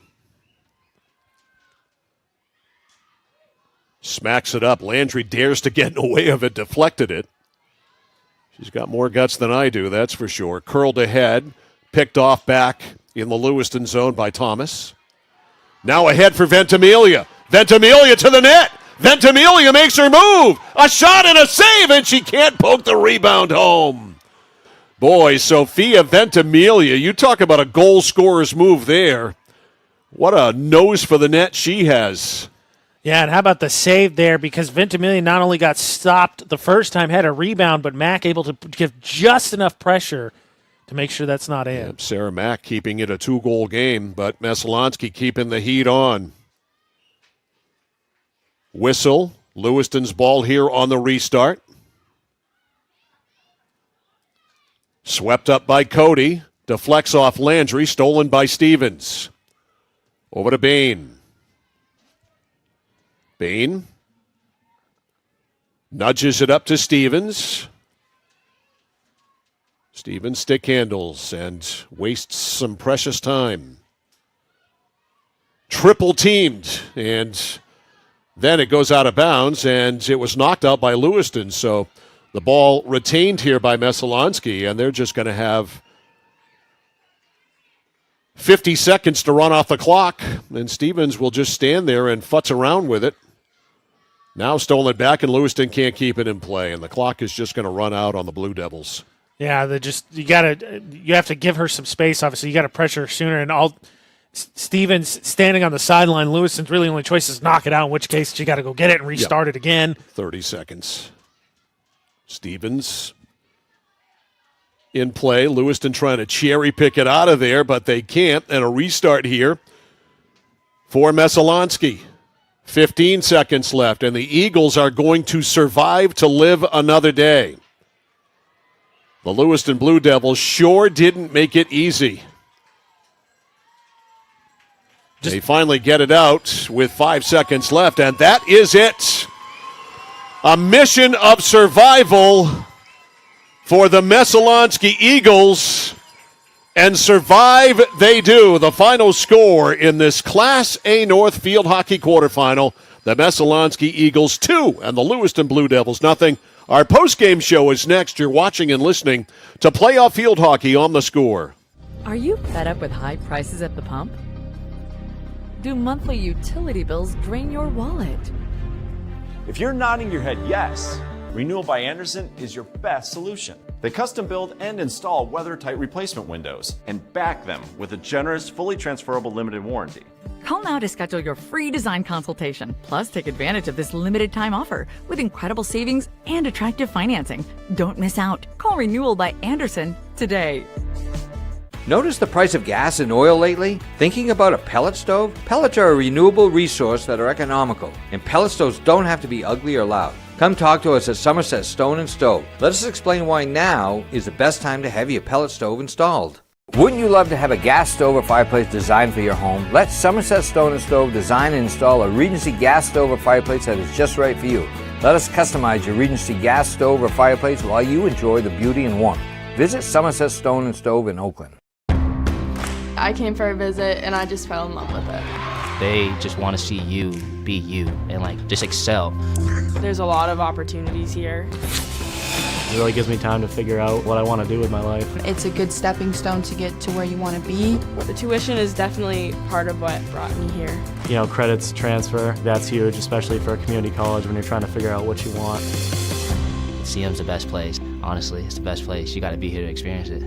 smacks it up. Landry dares to get in the way of it, deflected it. She's got more guts than I do, that's for sure. Curled ahead, picked off back in the Lewiston zone by Thomas. Now ahead for Ventimiglia. Ventimiglia to the net. Ventimiglia makes her move. A shot and a save, and she can't poke the rebound home. Boy, Sophia Ventimiglia, you talk about a goal scorer's move there. What a nose for the net she has. Yeah, and how about the save there? Because Ventimiglia not only got stopped the first time, had a rebound, but Mack able to give just enough pressure to make sure that's not in. Sarah Mack keeping it a 2-goal game, but Messalonskee keeping the heat on. Whistle. Lewiston's ball here on the restart. Swept up by Cody. Deflects off Landry. Stolen by Stevens. Over to Bain. Bain nudges it up to Stevens. Stevens stick handles and wastes some precious time. Triple teamed, and then it goes out of bounds, and it was knocked out by Lewiston. So the ball retained here by Messalonskee, and they're just going to have 50 seconds to run off the clock, and Stevens will just stand there and futz around with it. Now stolen back, and Lewiston can't keep it in play, and the clock is just going to run out on the Blue Devils. Yeah, you have to give her some space. Obviously, you got to pressure her sooner. And Stevens standing on the sideline. Lewiston's really only choice is knock it out. In which case, you got to go get it and restart it again. 30 seconds. Stevens in play. Lewiston trying to cherry pick it out of there, but they can't. And a restart here for Messalonskee. 15 seconds left, and the Eagles are going to survive to live another day. The Lewiston Blue Devils sure didn't make it easy. They finally get it out with 5 seconds left, and that is it. A mission of survival for the Messalonskee Eagles, and survive they do. The final score in this Class A North Field Hockey quarterfinal, the Messalonskee Eagles 2 and the Lewiston Blue Devils 0. Our post-game show is next. You're watching and listening to Playoff Field Hockey on The Score. Are you fed up with high prices at the pump? Do monthly utility bills drain your wallet? If you're nodding your head yes, Renewal by Andersen is your best solution. They custom build and install weather-tight replacement windows and back them with a generous, fully transferable limited warranty. Call now to schedule your free design consultation. Plus, take advantage of this limited time offer with incredible savings and attractive financing. Don't miss out. Call Renewal by Andersen today. Notice the price of gas and oil lately? Thinking about a pellet stove? Pellets are a renewable resource that are economical, and pellet stoves don't have to be ugly or loud. Come talk to us at Somerset Stone & Stove. Let us explain why now is the best time to have your pellet stove installed. Wouldn't you love to have a gas stove or fireplace designed for your home? Let Somerset Stone & Stove design and install a Regency gas stove or fireplace that is just right for you. Let us customize your Regency gas stove or fireplace while you enjoy the beauty and warmth. Visit Somerset Stone & Stove in Oakland. I came for a visit and I just fell in love with it. They just want to see you be you and just excel. There's a lot of opportunities here. It really gives me time to figure out what I want to do with my life. It's a good stepping stone to get to where you want to be. The tuition is definitely part of what brought me here. Credits transfer, that's huge, especially for a community college when you're trying to figure out what you want. CM's the best place. Honestly, it's the best place. You got to be here to experience it.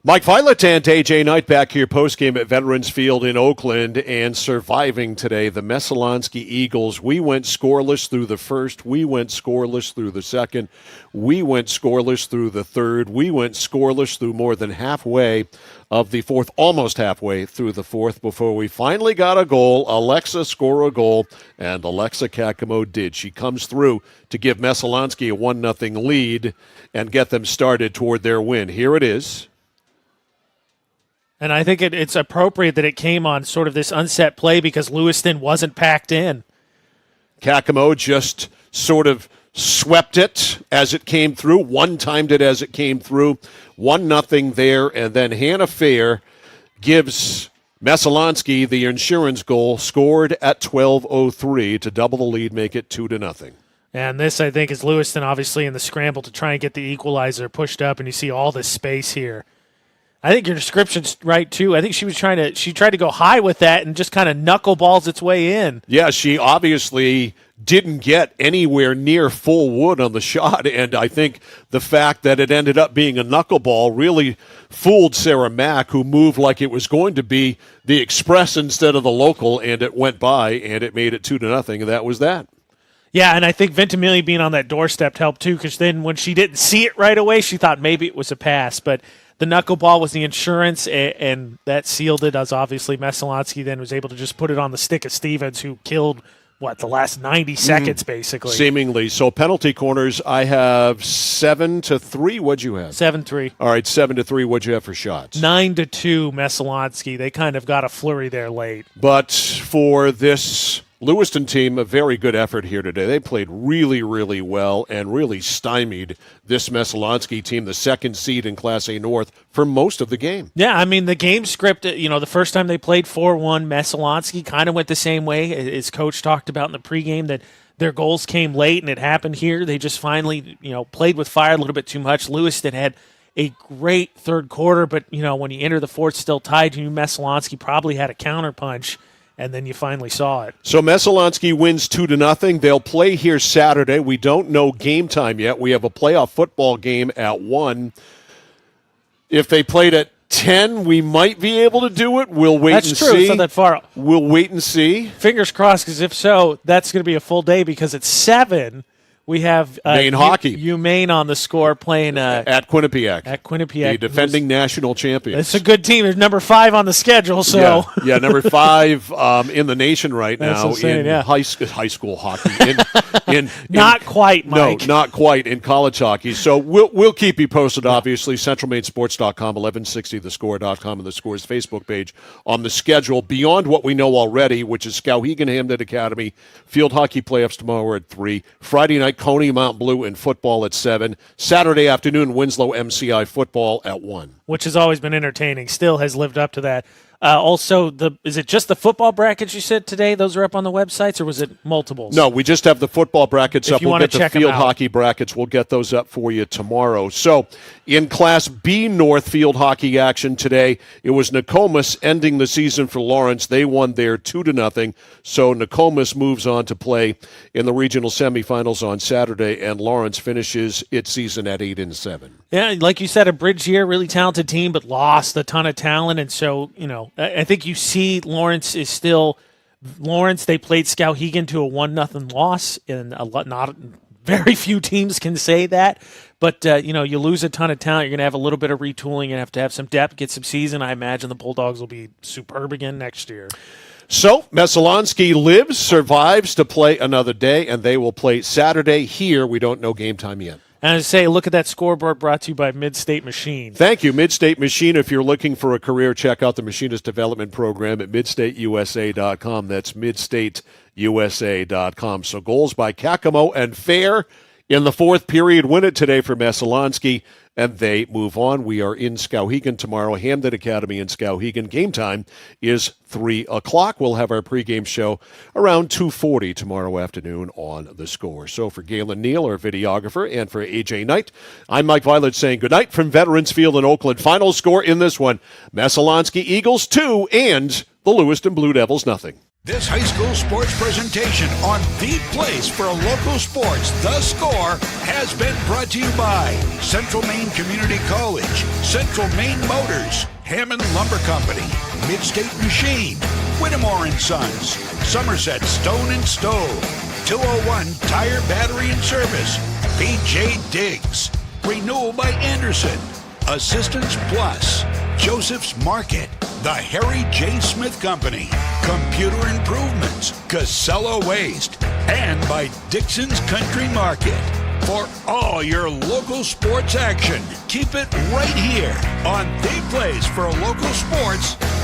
Mike Violetant, AJ Knight back here postgame at Veterans Field in Oakland, and surviving today, the Messalonskee Eagles. We went scoreless through the first. We went scoreless through the second. We went scoreless through the third. We went scoreless through more than halfway of the fourth, almost halfway through the fourth, before we finally got a goal. Alexa score a goal, and Alexa Kakamo did. She comes through to give Messalonskee a 1-0 lead and get them started toward their win. Here it is. And I think it's appropriate that it came on sort of this unset play because Lewiston wasn't packed in. Kakamo just sort of swept it as it came through, one-timed it as it came through, 1-0 there, and then Hannah Fair gives Messalonskee the insurance goal, scored at 12:03 to double the lead, make it 2-0. And this, I think, is Lewiston obviously in the scramble to try and get the equalizer pushed up, and you see all this space here. I think your description's right, too. I think she tried to go high with that and just kind of knuckleballs its way in. Yeah, she obviously didn't get anywhere near full wood on the shot, and I think the fact that it ended up being a knuckleball really fooled Sarah Mack, who moved like it was going to be the express instead of the local, and it went by, and it made it 2-0, and that was that. Yeah, and I think Ventimiglia being on that doorstep helped too, because then when she didn't see it right away, she thought maybe it was a pass. But the knuckleball was the insurance, and that sealed it, as obviously Messalonskee then was able to just put it on the stick of Stevens, who killed, the last 90 seconds, basically. Seemingly. So penalty corners, I have 7-3. What'd you have? 7-3. All right, 7-3. What'd you have for shots? 9-2, Messalonskee. They kind of got a flurry there late. But for this Lewiston team, a very good effort here today. They played really, really well and really stymied this Messalonskee team, the second seed in Class A North, for most of the game. Yeah, I mean, the game script, the first time they played 4-1, Messalonskee kind of went the same way. As Coach talked about in the pregame, that their goals came late, and it happened here. They just finally, played with fire a little bit too much. Lewiston had a great third quarter, but, when you enter the fourth still tied, Messalonskee probably had a counterpunch. And then you finally saw it. So Messalonskee wins 2-0. They'll play here Saturday. We don't know game time yet. We have a playoff football game at 1. If they played at 10, we might be able to do it. We'll wait and see. That's true. It's not that far. We'll wait and see. Fingers crossed, because if so, that's going to be a full day, because at 7, we have Maine hockey. UMaine on the score playing at Quinnipiac. At Quinnipiac, the defending national champions. It's a good team. There's number 5 on the schedule. So yeah, number 5 in the nation right now insane, in high school hockey. Not quite, Mike. No, not quite in college hockey. So we'll keep you posted. Obviously, CentralMaineSports.com, 1160thescore.com, and the Score's Facebook page on the schedule beyond what we know already, which is Skowhegan Hamden Academy field hockey playoffs tomorrow at 3. Friday night, Coney Mount Blue in football at 7. Saturday afternoon, Winslow MCI football at 1. Which has always been entertaining. Still has lived up to that. Also, is it just the football brackets you said today? Those are up on the websites, or was it multiples? No, we just have the football brackets up. We'll get the field hockey brackets. We'll get those up for you tomorrow. So, in Class B North field hockey action today, it was Nokomis ending the season for Lawrence. They won there 2-0. So, Nokomis moves on to play in the regional semifinals on Saturday, and Lawrence finishes its season at 8-7. Yeah, like you said, a bridge year, really talented team, but lost a ton of talent, and so, I think you see Lawrence is still Lawrence. They played Skowhegan to a 1-0 loss, and not very few teams can say that. But you lose a ton of talent. You're going to have a little bit of retooling. You have to have some depth, get some season. I imagine the Bulldogs will be superb again next year. So Messalonskee survives to play another day, and they will play Saturday here. We don't know game time yet. And I say, look at that scoreboard brought to you by Mid-State Machine. Thank you, Mid-State Machine. If you're looking for a career, check out the Machinist Development Program at midstateusa.com. That's midstateusa.com. So goals by Kakamo and Fair in the fourth period win it today for Messalonskee, and they move on. We are in Skowhegan tomorrow, Hamden Academy in Skowhegan. Game time is 3 o'clock. We'll have our pregame show around 2:40 tomorrow afternoon on The Score. So for Galen Neal, our videographer, and for AJ Knight, I'm Mike Violet saying goodnight from Veterans Field in Oakland. Final score in this one, Messalonskee Eagles 2 and the Lewiston Blue Devils 0. This high school sports presentation on the place for local sports, The Score, has been brought to you by Central Maine Community College, Central Maine Motors, Hammond Lumber Company, Mid-State Machine, Whittemore & Sons, Somerset Stone & Stove, 201 Tire Battery and Service, BJ Diggs, Renewal by Anderson, Assistance Plus, Joseph's Market, the Harry J. Smith Company, Computer Improvements, Casella Waste, and by Dixon's Country Market. For all your local sports action, keep it right here on the place for local sports,